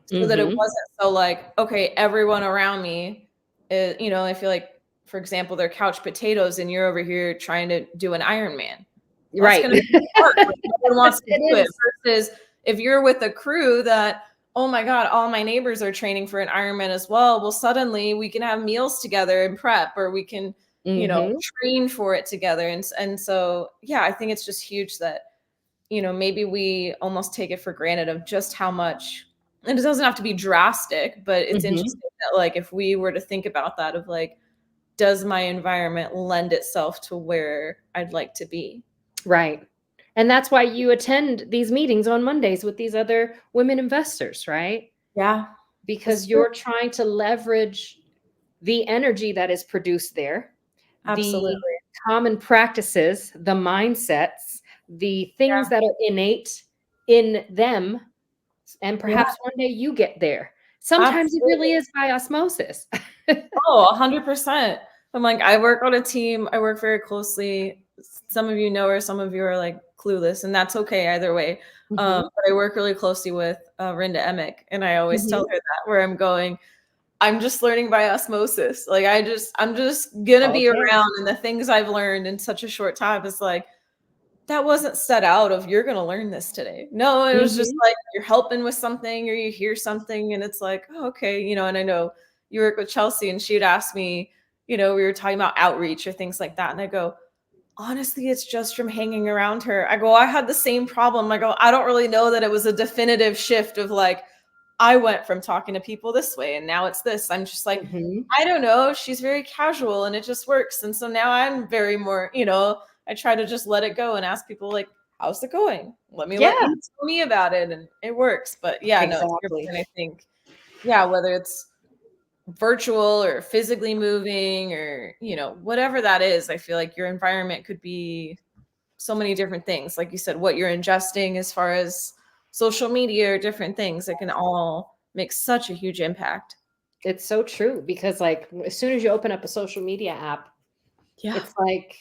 Speaker 1: so that it
Speaker 2: Hmm.
Speaker 1: wasn't so like, okay, everyone around me is, I feel like, for example, they're couch potatoes and you're over here trying to do an Ironman. Well, that's
Speaker 2: Right.
Speaker 1: going to be hard. Like, no one wants to
Speaker 2: It
Speaker 1: do it.
Speaker 2: is.
Speaker 1: Versus if you're with a crew that, oh my God, all my neighbors are training for an Ironman as well. Well, suddenly we can have meals together and prep, or we can,
Speaker 2: Hmm.
Speaker 1: train for it together. And so, yeah, I think it's just huge that, maybe we almost take it for granted of just how much, and it doesn't have to be drastic, but it's
Speaker 2: Hmm.
Speaker 1: interesting that like, if we were to think about that of like, does my environment lend itself to where I'd like to be?
Speaker 2: Right. And that's why you attend these meetings on Mondays with these other women investors, right?
Speaker 1: Yeah,
Speaker 2: Because
Speaker 1: that's true.
Speaker 2: you're trying to leverage the energy that is produced there, the
Speaker 1: Absolutely.
Speaker 2: common practices, the mindsets, the things
Speaker 1: Yeah.
Speaker 2: that are innate in them. And
Speaker 1: Yeah,
Speaker 2: perhaps one day you get there. Sometimes it
Speaker 1: absolutely.
Speaker 2: really is by osmosis.
Speaker 1: Oh, 100%. I'm like, I work on a team. I work very closely. Some of you know her, some of you are like clueless, and that's okay either way.
Speaker 2: Hmm.
Speaker 1: But I work really closely with Rinda Emick, and I always tell
Speaker 2: Hmm.
Speaker 1: her that, where I'm going, I'm just learning by osmosis. Like, I'm just gonna be
Speaker 2: Okay.
Speaker 1: around, and the things I've learned in such a short time is like, that wasn't set out of, you're gonna learn this today. No, it was just
Speaker 2: Hmm.
Speaker 1: like you're helping with something or you hear something and it's like, oh, okay, and I know you work with Chelsea and she'd ask me, we were talking about outreach or things like that. And I go, honestly, it's just from hanging around her. I go, I had the same problem. I go, I don't really know that it was a definitive shift of like, I went from talking to people this way and now it's this. I'm just like,
Speaker 2: Hmm.
Speaker 1: I don't know. She's very casual and it just works. And so now I'm very more, I try to just let it go and ask people like, how's it going? Let
Speaker 2: Yeah,
Speaker 1: you tell me about it. And it works. But yeah, no, to your
Speaker 2: exactly.
Speaker 1: point, I think, yeah, whether it's virtual or physically moving or, whatever that is, I feel like your environment could be so many different things. Like you said, what you're ingesting as far as social media or different things, it can all make such a huge impact.
Speaker 2: It's so true because, like, as soon as you open up a social media app,
Speaker 1: Yeah,
Speaker 2: it's like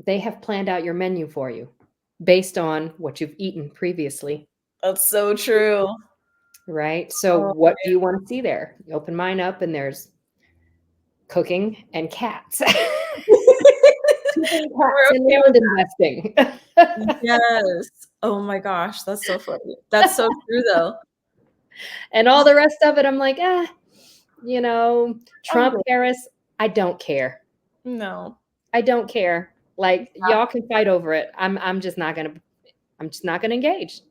Speaker 2: they have planned out your menu for you based on what you've eaten previously,
Speaker 1: that's so true.
Speaker 2: right? So,
Speaker 1: Oh,
Speaker 2: what do you want to see there? You open mine up, and there's cooking and cats. Cooking,
Speaker 1: we're
Speaker 2: cats, and
Speaker 1: okay with
Speaker 2: land investing.
Speaker 1: that. Yes. Oh my gosh, that's so funny. That's so true though.
Speaker 2: And all the rest of it, I'm like,
Speaker 1: I'm
Speaker 2: Trump,
Speaker 1: good.
Speaker 2: Harris, I don't care.
Speaker 1: No.
Speaker 2: I don't care. Like, y'all can fight over it. I'm just not gonna engage. I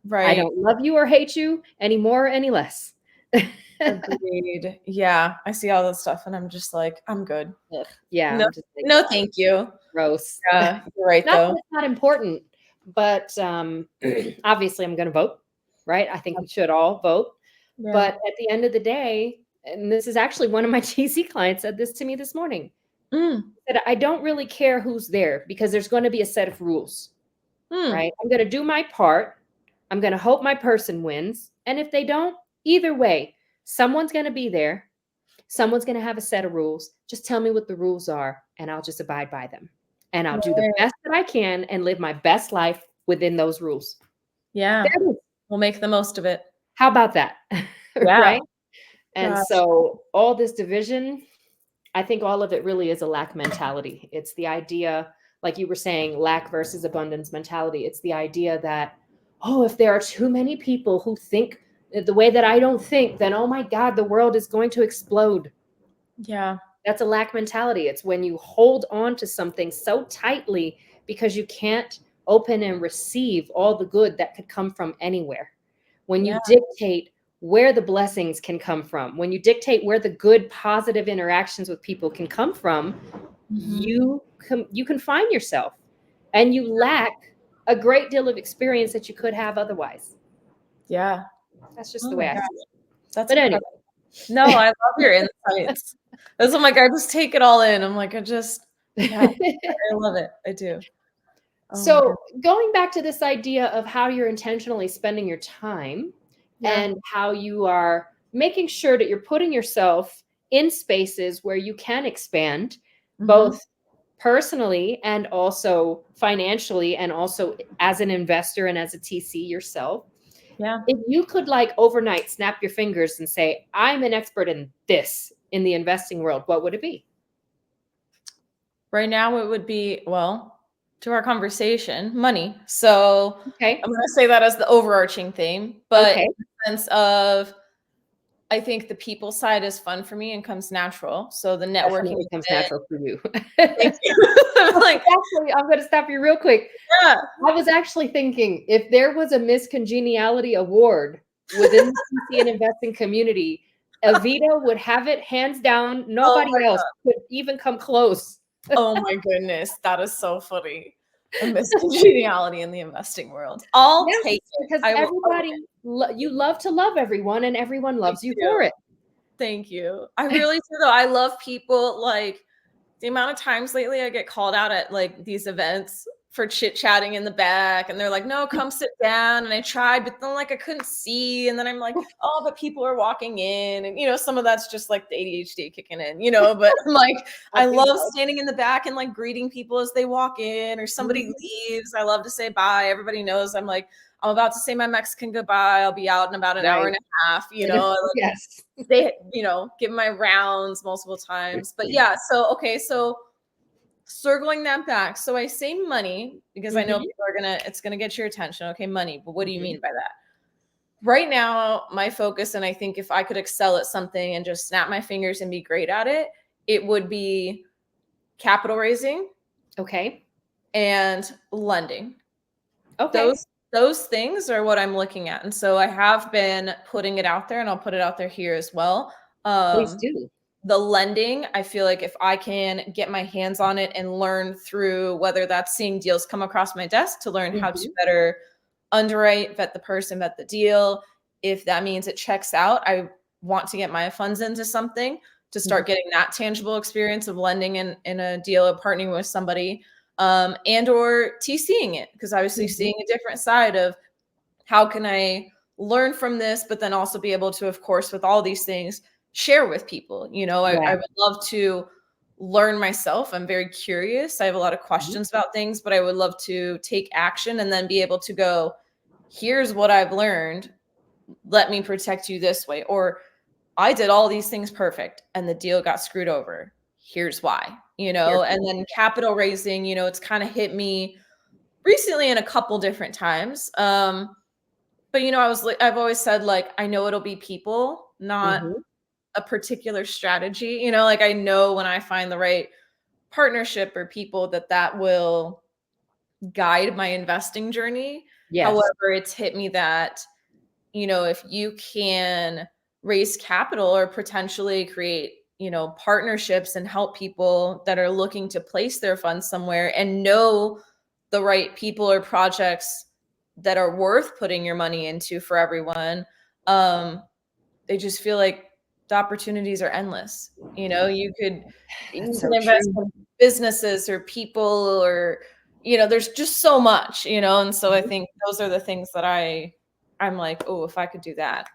Speaker 1: Right.
Speaker 2: don't love you or hate you any more or any less.
Speaker 1: Agreed. Yeah. I see all this stuff and I'm just like, I'm good.
Speaker 2: Ugh, yeah,
Speaker 1: No,
Speaker 2: I'm just like,
Speaker 1: no,
Speaker 2: ugh,
Speaker 1: thank you.
Speaker 2: gross.
Speaker 1: Yeah, you're right
Speaker 2: Not that
Speaker 1: though.
Speaker 2: it's not important, but obviously I'm gonna vote, right? I think we should all vote.
Speaker 1: Yeah.
Speaker 2: But at the end of the day, and this is actually one of my GC clients said this to me this morning,
Speaker 1: Mm,
Speaker 2: that I don't really care who's there because there's going to be a set of rules,
Speaker 1: mm,
Speaker 2: right? I'm going to do my part, I'm going to hope my person wins. And if they don't, either way, someone's going to be there. Someone's going to have a set of rules. Just tell me what the rules are, and I'll just abide by them. And I'll do the
Speaker 1: Right.
Speaker 2: best that I can and live my best life within those rules.
Speaker 1: Yeah.
Speaker 2: There it is.
Speaker 1: We'll make the most of it.
Speaker 2: How about that?
Speaker 1: Yeah.
Speaker 2: Right? And
Speaker 1: Gosh.
Speaker 2: so all this division, I think all of it really is a lack mentality. It's the idea, like you were saying, lack versus abundance mentality. It's the idea that, oh, if there are too many people who think the way that I don't think, then oh my God, the world is going to explode.
Speaker 1: Yeah.
Speaker 2: That's a lack mentality. It's when you hold on to something so tightly because you can't open and receive all the good that could come from anywhere. When you
Speaker 1: Yeah.
Speaker 2: dictate where the blessings can come from, when you dictate where the good, positive interactions with people can come from,
Speaker 1: Mhm.
Speaker 2: you confine yourself and you lack a great deal of experience that you could have otherwise.
Speaker 1: Yeah.
Speaker 2: That's just
Speaker 1: Oh
Speaker 2: the
Speaker 1: my
Speaker 2: way I
Speaker 1: gosh.
Speaker 2: see it.
Speaker 1: That's
Speaker 2: But anyway,
Speaker 1: incredible. No, I love your insights. That's I'm like, I just take it all in. I'm like, yeah, I love it. I do. Oh my God.
Speaker 2: so going back to this idea of how you're intentionally spending your time
Speaker 1: Yeah.
Speaker 2: and how you are making sure that you're putting yourself in spaces where you can expand
Speaker 1: Mhm.
Speaker 2: both personally and also financially and also as an investor and as a TC yourself.
Speaker 1: Yeah.
Speaker 2: If you could like overnight snap your fingers and say, I'm an expert in this in the investing world, what would it be?
Speaker 1: Right now it would be, well, to our conversation, money. So
Speaker 2: Okay.
Speaker 1: I'm gonna say that as the overarching theme, but
Speaker 2: Okay.
Speaker 1: in the sense of I think the people side is fun for me and comes natural. So the networking
Speaker 2: Definitely comes
Speaker 1: of it.
Speaker 2: natural for you.
Speaker 1: Thank you. I'm like,
Speaker 2: Actually, I'm going to stop you real quick.
Speaker 1: yeah.
Speaker 2: I was actually thinking if there was a Miss Congeniality award within the CC and investing community, Evita would have it hands down.
Speaker 1: Oh
Speaker 2: Nobody
Speaker 1: my
Speaker 2: else could even come close.
Speaker 1: Oh my goodness, that is so funny. A miscongeniality in the investing world. I'll
Speaker 2: Yes,
Speaker 1: take it.
Speaker 2: because
Speaker 1: I will
Speaker 2: everybody, you love to love everyone, and everyone
Speaker 1: thank
Speaker 2: loves you
Speaker 1: you.
Speaker 2: for it.
Speaker 1: Thank you. I really do though. I love people like the amount of times lately I get called out at like these events for chit chatting in the back, and they're like, "No, come sit down." And I tried, but then like I couldn't see, and then I'm like, "Oh, but people are walking in," and some of that's just like the ADHD kicking in, But I'm like,
Speaker 2: I
Speaker 1: I
Speaker 2: think
Speaker 1: love
Speaker 2: so.
Speaker 1: standing in the back and like greeting people as they walk in, or somebody
Speaker 2: Mhm.
Speaker 1: leaves. I love to say bye. Everybody knows I'm like, I'm about to say my Mexican goodbye. I'll be out in about an hour
Speaker 2: Right.
Speaker 1: and a half. I like
Speaker 2: Yes.
Speaker 1: they give my rounds multiple times. But yeah, so okay, so circling that back. So I say money because I know
Speaker 2: Mhm.
Speaker 1: people are it's gonna get your attention. Okay, money, but what do you
Speaker 2: Mhm.
Speaker 1: mean by that? Right now, my focus, and I think if I could excel at something and just snap my fingers and be great at it, it would be capital raising
Speaker 2: Okay.
Speaker 1: and lending.
Speaker 2: Okay.
Speaker 1: Those things are what I'm looking at. And so I have been putting it out there, and I'll put it out there here as well.
Speaker 2: Please
Speaker 1: Um,
Speaker 2: do.
Speaker 1: the lending, I feel like if I can get my hands on it and learn through whether that's seeing deals come across my desk to learn how to
Speaker 2: Mhm.
Speaker 1: better underwrite, vet the person, vet the deal. If that means it checks out, I want to get my funds into something to
Speaker 2: Mhm.
Speaker 1: start getting that tangible experience of lending in a deal of partnering with somebody, and or TCing it, because obviously
Speaker 2: Mhm.
Speaker 1: seeing a different side of how can I learn from this, but then also be able to, of course, with all these things, share with people. I
Speaker 2: Yeah.
Speaker 1: would love to learn myself. I'm very curious. I have a lot of
Speaker 2: Mhm.
Speaker 1: questions about things, but I would love to take action and then be able to go, here's what I've learned. Let me protect you this way. Or I did all these things perfect and the deal got screwed over. Here's why,
Speaker 2: Here's
Speaker 1: and then capital raising, it's kind of hit me recently in a couple different times. But I've always said like I know it'll be people, not
Speaker 2: Mhm.
Speaker 1: a particular strategy. Like I know when I find the right partnership or people that will guide my investing journey.
Speaker 2: Yes.
Speaker 1: However, it's hit me that, if you can raise capital or potentially create, partnerships and help people that are looking to place their funds somewhere and know the right people or projects that are worth putting your money into for everyone, they just feel like the opportunities are endless. You
Speaker 2: That's
Speaker 1: can
Speaker 2: so
Speaker 1: invest
Speaker 2: true.
Speaker 1: in businesses or people or there's just so much, and so I think those are the things that I'm like, oh, if I could do that,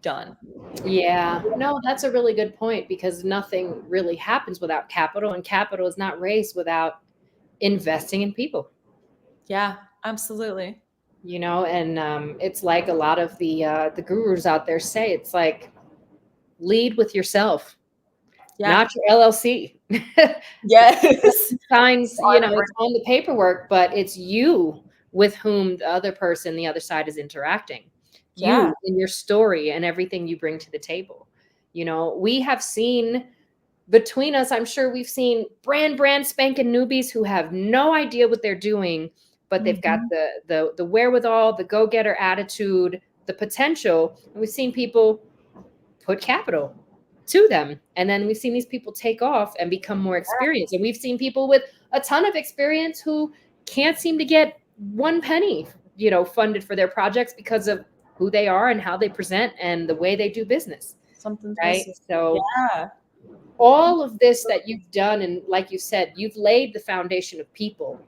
Speaker 1: done.
Speaker 2: Yeah, no, that's a really good point, because nothing really happens without capital, and capital is not raised without investing in people.
Speaker 1: Yeah, absolutely.
Speaker 2: And it's like a lot of the gurus out there say, it's like, lead with yourself,
Speaker 1: Yeah.
Speaker 2: not your LLC.
Speaker 1: Yes.
Speaker 2: Signs, it's on the paperwork, but it's you with whom the other person, the other side, is interacting.
Speaker 1: Yeah.
Speaker 2: You and your story and everything you bring to the table. We have seen, between us, I'm sure we've seen brand spanking newbies who have no idea what they're doing, but they've got the wherewithal, the go-getter attitude, the potential. And we've seen people put capital to them, and then we've seen these people take off and become more experienced. And we've seen people with a ton of experience who can't seem to get one penny, funded for their projects because of who they are and how they present and the way they do business.
Speaker 1: Something's
Speaker 2: Right.
Speaker 1: missing.
Speaker 2: So
Speaker 1: Yeah.
Speaker 2: all of this that you've done, and like you said, you've laid the foundation of people.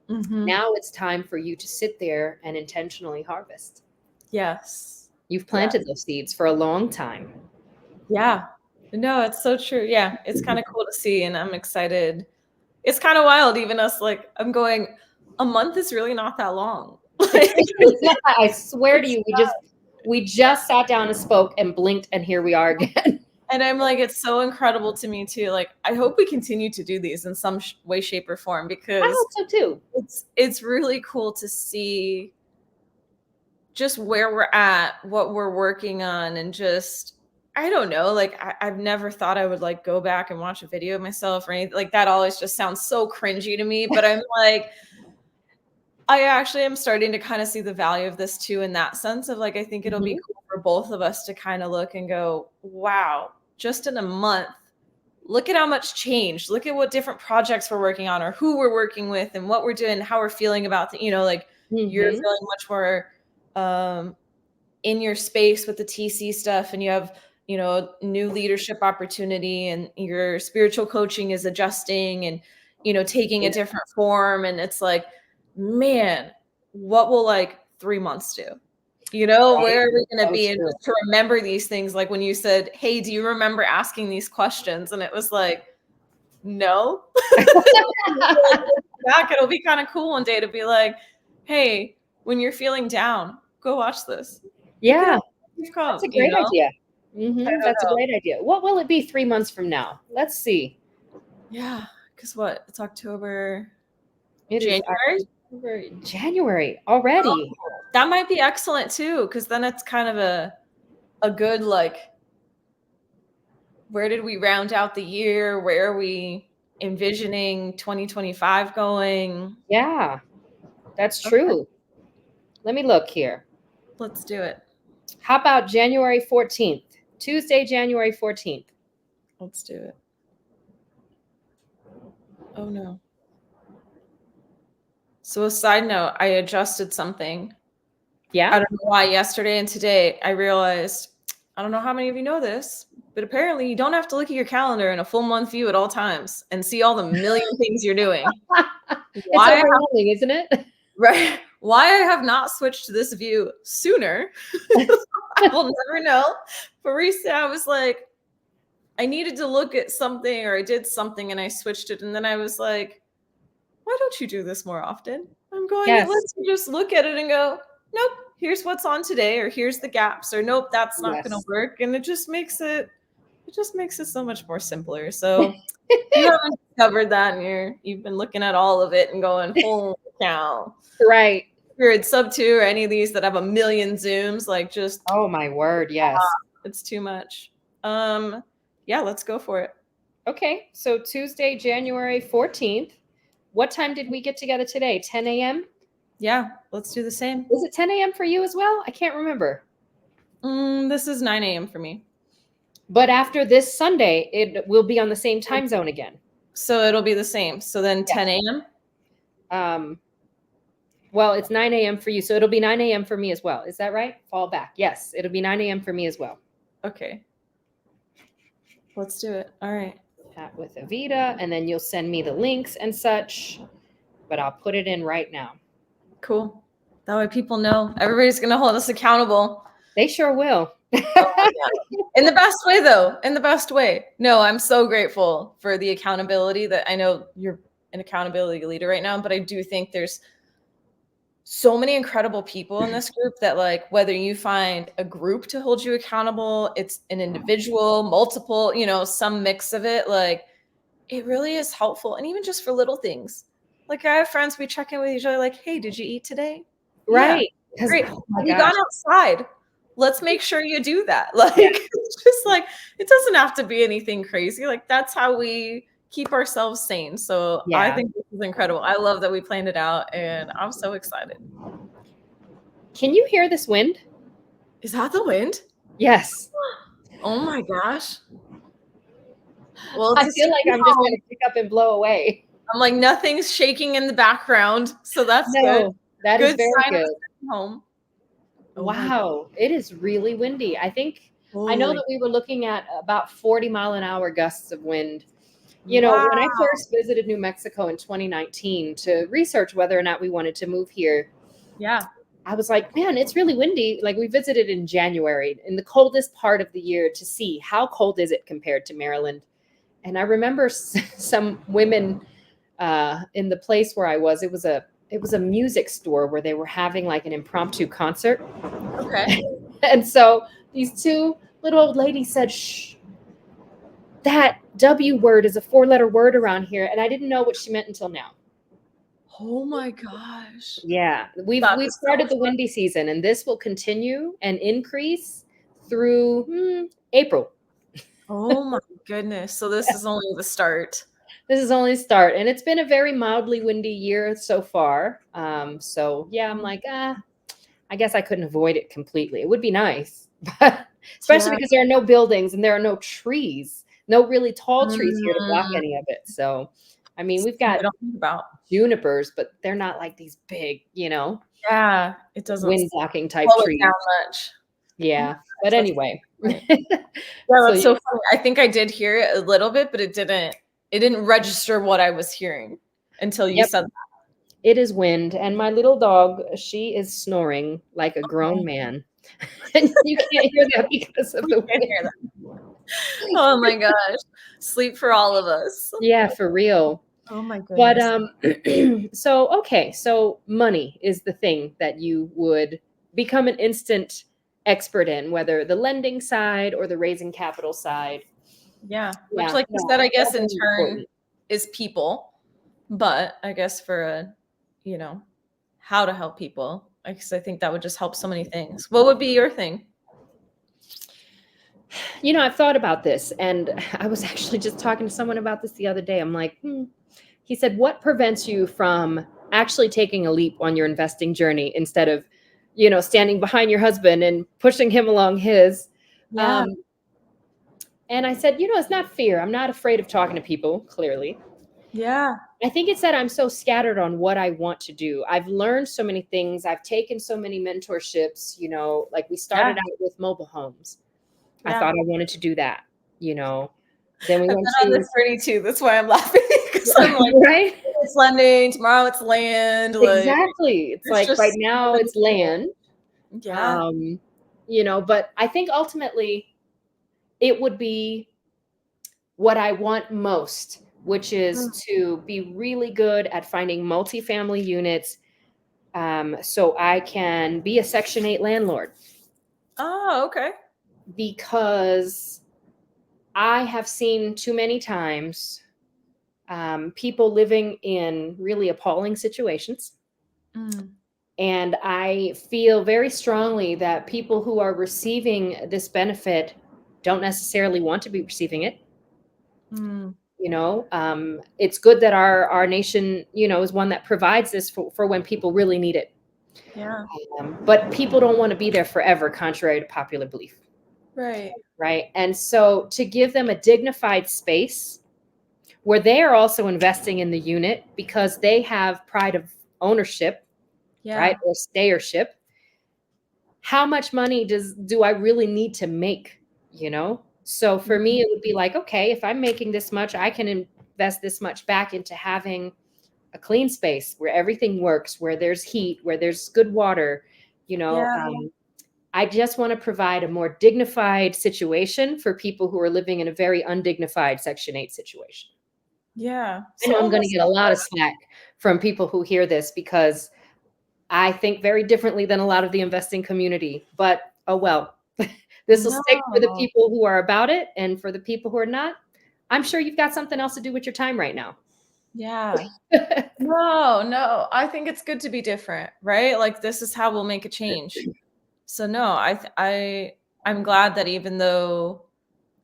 Speaker 2: Now it's time for you to sit there and intentionally harvest.
Speaker 1: Yes.
Speaker 2: You've planted those seeds for a long time.
Speaker 1: Yeah. No, it's so true. Yeah. It's kind of cool to see, and I'm excited. It's kind of wild, even us, like, I'm going, a month is really not that long.
Speaker 2: I swear to you, we just sat down and spoke and blinked, and here we are again.
Speaker 1: And I'm like, it's so incredible to me too. Like, I hope we continue to do these in some way, shape, or form,
Speaker 2: I
Speaker 1: because
Speaker 2: hope so too.
Speaker 1: it's really cool to see just where we're at, what we're working on, and just, I don't know, like, I've never thought I would like go back and watch a video of myself or anything like that. Always just sounds so cringy to me, but I'm like, I actually am starting to kind of see the value of this too, in that sense of like, I think it'll be cool for both of us to kind of look and go, wow, just in a month, look at how much changed. Look at what different projects we're working on, or who we're working with, and what we're doing, how we're feeling about the, like, you're feeling much more in your space with the TC stuff, and you have, new leadership opportunity, and your spiritual coaching is adjusting and, taking a different form. And it's like, man, what will like 3 months do? Where are we going to be? And just to remember these things, like when you said, hey, do you remember asking these questions? And it was like, no. Back, it'll be kind of cool one day to be like, hey, when you're feeling down, go watch this.
Speaker 2: Yeah, that's a great idea. That's a
Speaker 1: know.
Speaker 2: great idea. What will it be 3 months from now? Let's see.
Speaker 1: Yeah, because what? It's October.
Speaker 2: It
Speaker 1: January?
Speaker 2: is January already.
Speaker 1: Oh, that might be excellent too, because then it's kind of a good, like, where did we round out the year? Where are we envisioning 2025 going?
Speaker 2: Yeah, that's true.
Speaker 1: Okay.
Speaker 2: Let me look here.
Speaker 1: Let's do it.
Speaker 2: How about January 14th? Tuesday, January 14th.
Speaker 1: Let's do it. Oh no. So a side note, I adjusted something.
Speaker 2: Yeah.
Speaker 1: I don't know why. Yesterday and today, I realized, I don't know how many of you know this, but apparently you don't have to look at your calendar in a full month view at all times and see all the million things you're doing.
Speaker 2: It's overwhelming, isn't it?
Speaker 1: Right. Why I have not switched to this view sooner, I will never know. But recently I was like, I needed to look at something, or I did something and I switched it. And then I was like, why don't you do this more often? I'm going,
Speaker 2: Yes.
Speaker 1: it lets you just look at it and go, nope, here's what's on today, or here's the gaps, or nope, that's not going to work. And it just makes it so much more simpler. So you haven't discovered that, and you've been looking at all of it and going, holy cow.
Speaker 2: Right.
Speaker 1: If you're at sub 2 or any of these that have a million zooms, like, just,
Speaker 2: oh my word, yes.
Speaker 1: It's too much. Yeah, let's go for it.
Speaker 2: Okay, so Tuesday, January 14th. What time did we get together today? 10 a.m.?
Speaker 1: Yeah, let's do the same.
Speaker 2: Was it 10 a.m. for you as well? I can't remember.
Speaker 1: This is 9 a.m. for me.
Speaker 2: But after this Sunday, it will be on the same time zone again.
Speaker 1: So it'll be the same. So then 10 a.m.?
Speaker 2: Well, it's 9 a.m. for you. So it'll be 9 a.m. for me as well. Is that right? Fall back. Yes, it'll be 9 a.m. for me as well.
Speaker 1: Okay. Let's do it. All right.
Speaker 2: Chat with Evita, and then you'll send me the links and such. but I'll put it in right now.
Speaker 1: Cool. That way people know. Everybody's going to hold us accountable.
Speaker 2: They sure will.
Speaker 1: Oh my God. In the best way, though. In the best way. No, I'm so grateful for the accountability that I know you're an accountability leader right now, but I do think there's so many incredible people in this group that, like, whether you find a group to hold you accountable, it's an individual, multiple, some mix of it, like, it really is helpful. And even just for little things. Like, I have friends, we check in with each other, like, hey, did you eat today?
Speaker 2: Right.
Speaker 1: Yeah. Great.
Speaker 2: Oh
Speaker 1: Have you gone outside? Let's make sure you do that. Like,
Speaker 2: Yeah.
Speaker 1: it's just like, it doesn't have to be anything crazy. Like, that's how we keep ourselves sane. So I think this is incredible. I love that we planned it out, and I'm so excited.
Speaker 2: Can you hear this wind?
Speaker 1: Is that the wind?
Speaker 2: Yes.
Speaker 1: Oh my gosh. Well,
Speaker 2: I feel like I'm just going to pick up and blow away.
Speaker 1: I'm like, nothing's shaking in the background, so that's good.
Speaker 2: That is very good.
Speaker 1: Home.
Speaker 2: Oh, wow, it is really windy. I think I know that we were looking at about 40-mile-an-hour gusts of wind. When I first visited New Mexico in 2019 to research whether or not we wanted to move here, I was like, man, it's really windy. Like, we visited in January, in the coldest part of the year, to see how cold is it compared to Maryland. And I remember some women in the place where I was. It was a music store where they were having like an impromptu concert.
Speaker 1: Okay.
Speaker 2: And so these two little old ladies said, shh, that W word is a 4-letter word around here. And I didn't know what she meant until now.
Speaker 1: Oh my gosh.
Speaker 2: Yeah. We've started the windy season, and this will continue and increase through April.
Speaker 1: Oh my goodness. So this is only the start.
Speaker 2: This is only the start. And it's been a very mildly windy year so far. So yeah, I'm like, I guess I couldn't avoid it completely. It would be nice, but especially because there are no buildings and there are no trees, no really tall trees here to block any of it. So, I mean, we've got junipers, but they're not like these big,
Speaker 1: Yeah, it doesn't
Speaker 2: wind blocking type trees.
Speaker 1: Down much.
Speaker 2: Yeah, but anyway.
Speaker 1: Right. Yeah, that's so funny. I think I did hear it a little bit, but it didn't register what I was hearing until you said that.
Speaker 2: It is wind, and my little dog, she is snoring like a grown man. And you can't hear that because of the wind.
Speaker 1: Oh my gosh. Sleep for all of us.
Speaker 2: Yeah, for real.
Speaker 1: Oh my goodness.
Speaker 2: But so money is the thing that you would become an instant expert in, whether the lending side or the raising capital side.
Speaker 1: Yeah. Which, like you said, I guess in turn is people. But I guess for how to help people, because I think that would just help so many things. What would be your thing?
Speaker 2: I've thought about this, and I was actually just talking to someone about this the other day. I'm like, he said, what prevents you from actually taking a leap on your investing journey instead of, standing behind your husband and pushing him along his?
Speaker 1: Yeah.
Speaker 2: And I said, it's not fear. I'm not afraid of talking to people, clearly.
Speaker 1: Yeah.
Speaker 2: I think it's that I'm so scattered on what I want to do. I've learned so many things. I've taken so many mentorships, like we started out with mobile homes. I thought I wanted to do that, Then we went
Speaker 1: on this 32. That's why I'm laughing. Because I'm like,
Speaker 2: right?
Speaker 1: It's lending, tomorrow it's land.
Speaker 2: Exactly. It's like right now it's land.
Speaker 1: Yeah.
Speaker 2: But I think ultimately it would be what I want most, which is to be really good at finding multifamily units, so I can be a Section 8 landlord.
Speaker 1: Oh, okay.
Speaker 2: Because I have seen too many times people living in really appalling situations. And I feel very strongly that people who are receiving this benefit don't necessarily want to be receiving it. It's good that our nation, is one that provides this for when people really need it.
Speaker 1: Yeah.
Speaker 2: But people don't want to be there forever, contrary to popular belief. Right. And so to give them a dignified space where they are also investing in the unit because they have pride of ownership, right? Or stayership. How much money do I really need to make, So for me, it would be like, okay, if I'm making this much, I can invest this much back into having a clean space where everything works, where there's heat, where there's good water, you know.
Speaker 1: Yeah.
Speaker 2: I just want to provide a more dignified situation for people who are living in a very undignified Section 8 situation.
Speaker 1: Yeah.
Speaker 2: I
Speaker 1: So
Speaker 2: know I'm going to
Speaker 1: almost
Speaker 2: get a lot of slack from people who hear this because I think very differently than a lot of the investing community, but oh well. This will stick for the
Speaker 1: no.
Speaker 2: people who are about it, and for the people who are not, I'm sure you've got something else to do with your time right now.
Speaker 1: Yeah. No. I think it's good to be different, right? Like this is how we'll make a change. So no, I'm glad that even though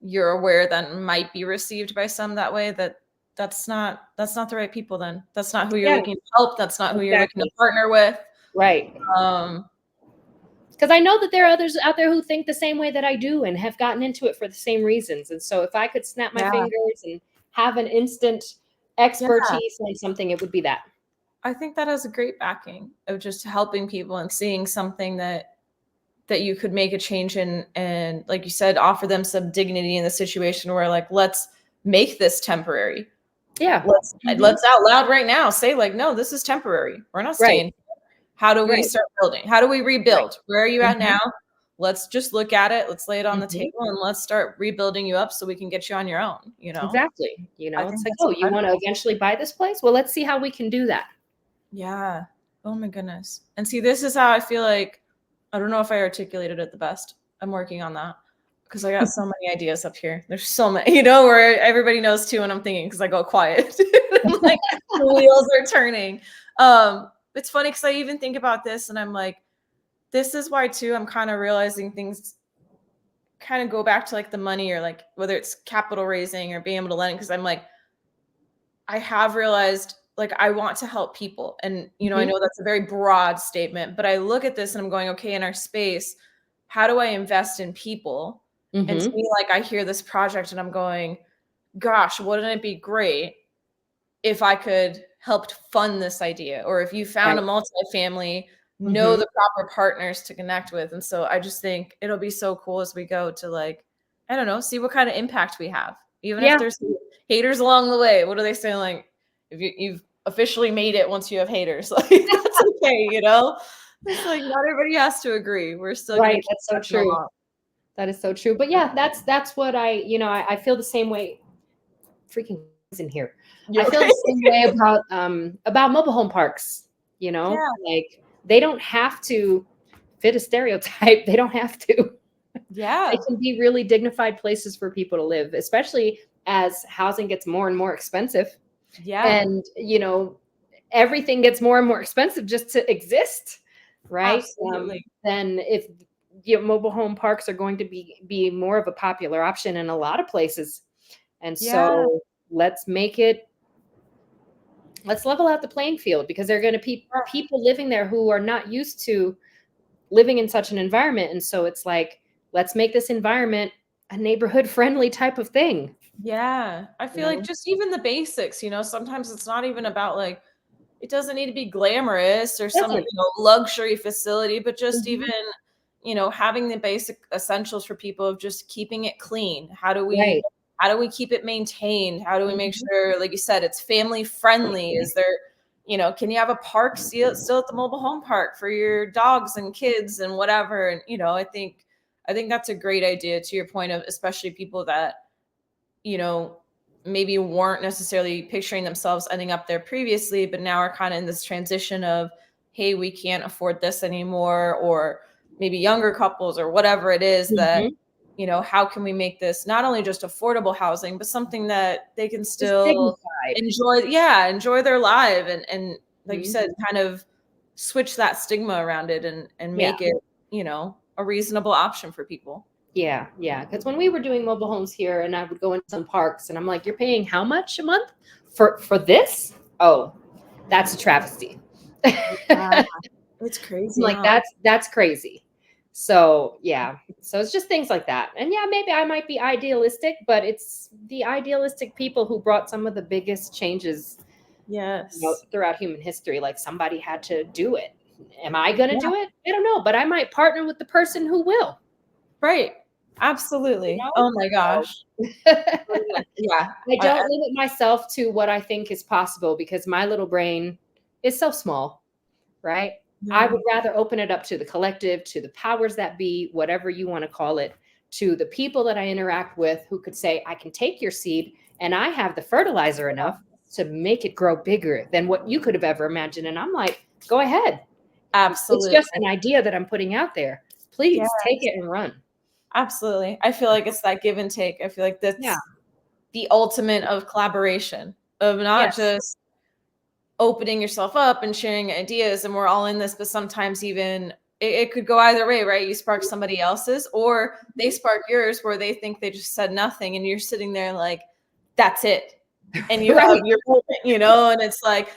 Speaker 1: you're aware that might be received by some that way, that's not the right people then. That's not who you're
Speaker 2: Yeah,
Speaker 1: looking to help. That's not who you're looking to
Speaker 2: exactly.
Speaker 1: partner with.
Speaker 2: Right.
Speaker 1: Um,
Speaker 2: Because I know that there are others out there who think the same way that I do and have gotten into it for the same reasons. And so if I could snap my
Speaker 1: yeah.
Speaker 2: fingers and have an instant
Speaker 1: Yeah.
Speaker 2: expertise on something, it would be that.
Speaker 1: I think that has a great backing of just helping people and seeing something that you could make a change in, and like you said, offer them some dignity in the situation where like, let's make this temporary.
Speaker 2: Yeah.
Speaker 1: Let's out loud right now say like, no, this is temporary. We're not
Speaker 2: Right.
Speaker 1: staying. How do we
Speaker 2: Right.
Speaker 1: start building? How do we
Speaker 2: Right.
Speaker 1: rebuild? Where are you at
Speaker 2: Mhm.
Speaker 1: now? Let's just look at it. Let's lay it on the
Speaker 2: Mhm.
Speaker 1: table and let's start rebuilding you up so we can get you on your own, you know?
Speaker 2: Exactly. You
Speaker 1: I
Speaker 2: know,
Speaker 1: think
Speaker 2: it's like,
Speaker 1: that's
Speaker 2: oh, you want to
Speaker 1: incredible.
Speaker 2: eventually buy this place? Well, let's see how we can do that.
Speaker 1: Yeah. Oh my goodness. And see, this is how I feel like I don't know if I articulated it the best. I'm working on that because I got so many ideas up here. There's so many, where everybody knows too when I'm thinking because I go quiet. Like the wheels are turning. It's funny because I even think about this and I'm like, this is why too I'm kind of realizing things kind of go back to like the money or like whether it's capital raising or being able to lend because I'm like, I have realized like I want to help people. And I
Speaker 2: Mhm.
Speaker 1: know that's a very broad statement, but I look at this and I'm going, okay, in our space, how do I invest in people? And to
Speaker 2: Mhm.
Speaker 1: me, like I hear this project and I'm going, gosh, wouldn't it be great if I could help fund this idea? Or if you found
Speaker 2: Right.
Speaker 1: a multifamily, know
Speaker 2: Mhm.
Speaker 1: the proper partners to connect with. And so I just think it'll be so cool as we go to like, I don't know, see what kind of impact we have. Even if
Speaker 2: Yeah.
Speaker 1: there's haters along the way. What are they saying? Like, if you've officially made it once you have haters, like that's okay. It's like not everybody has to agree. We're still gonna
Speaker 2: Right.
Speaker 1: keep
Speaker 2: That's so
Speaker 1: trucking
Speaker 2: true.
Speaker 1: along.
Speaker 2: That is so true. But yeah, that's what I feel the same way. Freaking in here.
Speaker 1: You
Speaker 2: I feel
Speaker 1: okay?
Speaker 2: the same way about mobile home parks.
Speaker 1: Yeah,
Speaker 2: Like they don't have to fit a stereotype. They don't have to. They
Speaker 1: yeah,
Speaker 2: can be really dignified places for people to live, especially as housing gets more and more expensive.
Speaker 1: yeah,
Speaker 2: And, everything gets more and more expensive just to exist, right?
Speaker 1: absolutely.
Speaker 2: Then if mobile home parks are going to be more of a popular option in a lot of places. And
Speaker 1: Yeah,
Speaker 2: so let's make it let's level out the playing field because there are going to be
Speaker 1: yeah.
Speaker 2: people living there who are not used to living in such an environment. And so it's like, let's make this environment a neighborhood friendly type of thing.
Speaker 1: Yeah. I
Speaker 2: You
Speaker 1: feel like
Speaker 2: know?
Speaker 1: just even the basics, sometimes it's not even about like it doesn't need to be glamorous or some,
Speaker 2: Doesn't.
Speaker 1: luxury facility, but just even,
Speaker 2: Mhm.
Speaker 1: having the basic essentials for people of just keeping it clean.
Speaker 2: Right.
Speaker 1: How do we keep it maintained? How do we make
Speaker 2: Mhm.
Speaker 1: sure, like you said, it's family friendly? Is there, can you have a park still at the mobile home park for your dogs and kids and whatever? And, I think that's a great idea to your point of especially people that you know, maybe weren't necessarily picturing themselves ending up there previously, but now are kind of in this transition of, hey, we can't afford this anymore, or maybe younger couples or whatever it is that,
Speaker 2: Mhm.
Speaker 1: how can we make this not only just affordable housing, but something that they can
Speaker 2: Just
Speaker 1: still
Speaker 2: dignified.
Speaker 1: enjoy their life and like you
Speaker 2: Mhm.
Speaker 1: said, kind of switch that stigma around it and
Speaker 2: Yeah.
Speaker 1: make it, a reasonable option for people.
Speaker 2: Yeah. Yeah. Because when we were doing mobile homes here and I would go in some parks and I'm like, you're paying how much a month for this? Oh, that's a travesty.
Speaker 1: Yeah,
Speaker 2: I'm
Speaker 1: it's crazy,
Speaker 2: like,
Speaker 1: huh?
Speaker 2: that's crazy. So yeah. So it's just things like that. And yeah, maybe I might be idealistic, but it's the idealistic people who brought some of the biggest changes,
Speaker 1: Yes.
Speaker 2: throughout human history. Like somebody had to do it. Am I gonna
Speaker 1: Yeah,
Speaker 2: do it? I don't know, but I might partner with the person who will.
Speaker 1: right. Absolutely.
Speaker 2: know?
Speaker 1: Oh my
Speaker 2: So
Speaker 1: gosh. Yeah.
Speaker 2: I
Speaker 1: I
Speaker 2: don't limit myself to what I think is possible because my little brain is so small, right? I
Speaker 1: yeah.
Speaker 2: would rather open it up to the collective, to the powers that be, whatever you want to call it, to the people that I interact with who could say, I can take your seed and I have the fertilizer enough to make it grow bigger than what you could have ever imagined. And I'm like, go ahead. It's
Speaker 1: Absolutely.
Speaker 2: just an idea that I'm putting out there. Please take it and run.
Speaker 1: Absolutely. I feel like it's that give and take. I feel like
Speaker 2: Yeah.
Speaker 1: that's the ultimate of collaboration, of not
Speaker 2: Yes.
Speaker 1: just opening yourself up and sharing ideas, and we're all in this, but sometimes even it could go either way, right? You spark somebody else's, or they spark yours where they think they just said nothing, and you're sitting there like, that's it. And you have
Speaker 2: Right.
Speaker 1: your moment, you know, and it's like,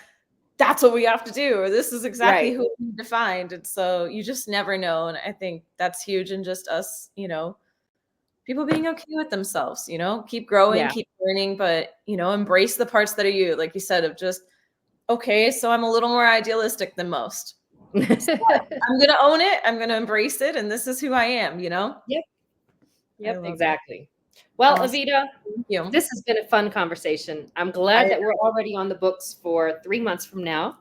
Speaker 1: that's what we have to do, or this is exactly
Speaker 2: Right.
Speaker 1: who we defined. And so you just never know. And I think that's huge in just us, you know, people being okay with themselves, you know, keep growing,
Speaker 2: Yeah.
Speaker 1: keep learning, but, you know, embrace the parts that are you, like you said, of just, okay, so I'm a little more idealistic than most. So what? I'm gonna own it, I'm gonna embrace it, and this is who I am, you know?
Speaker 2: Yep.
Speaker 1: I
Speaker 2: Yep.
Speaker 1: love it.
Speaker 2: Exactly. Well,
Speaker 1: Awesome.
Speaker 2: Evita,
Speaker 1: Thank you.
Speaker 2: this has been a fun conversation. I'm glad
Speaker 1: I
Speaker 2: that we're already on the books for 3 months from now.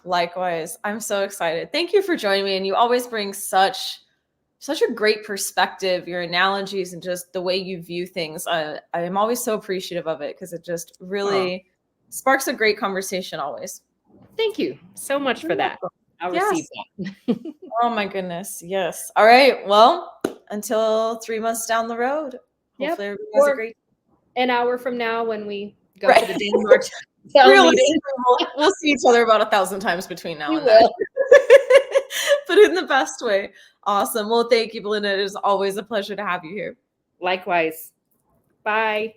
Speaker 1: likewise. I'm so excited. Thank you for joining me, and you always bring such a great perspective, your analogies and just the way you view things. I am always so appreciative of it because it just
Speaker 2: Oh,
Speaker 1: really sparks a great conversation always.
Speaker 2: thank you so much
Speaker 1: You're
Speaker 2: for that.
Speaker 1: welcome.
Speaker 2: I'll receive
Speaker 1: Yes.
Speaker 2: that.
Speaker 1: Oh my goodness. Yes. All right. Well, until 3 months down the road,
Speaker 2: Yep.
Speaker 1: hopefully everybody has a
Speaker 2: Or
Speaker 1: great
Speaker 2: an hour from now when we go to
Speaker 1: right.
Speaker 2: the Denmark town
Speaker 1: Realistically,
Speaker 2: meeting.
Speaker 1: we'll see each other about 1,000 times between now
Speaker 2: We
Speaker 1: and then.
Speaker 2: will.
Speaker 1: But in the best way. Awesome. Well, thank you, Belinda. It is always a pleasure to have you here.
Speaker 2: Likewise. Bye.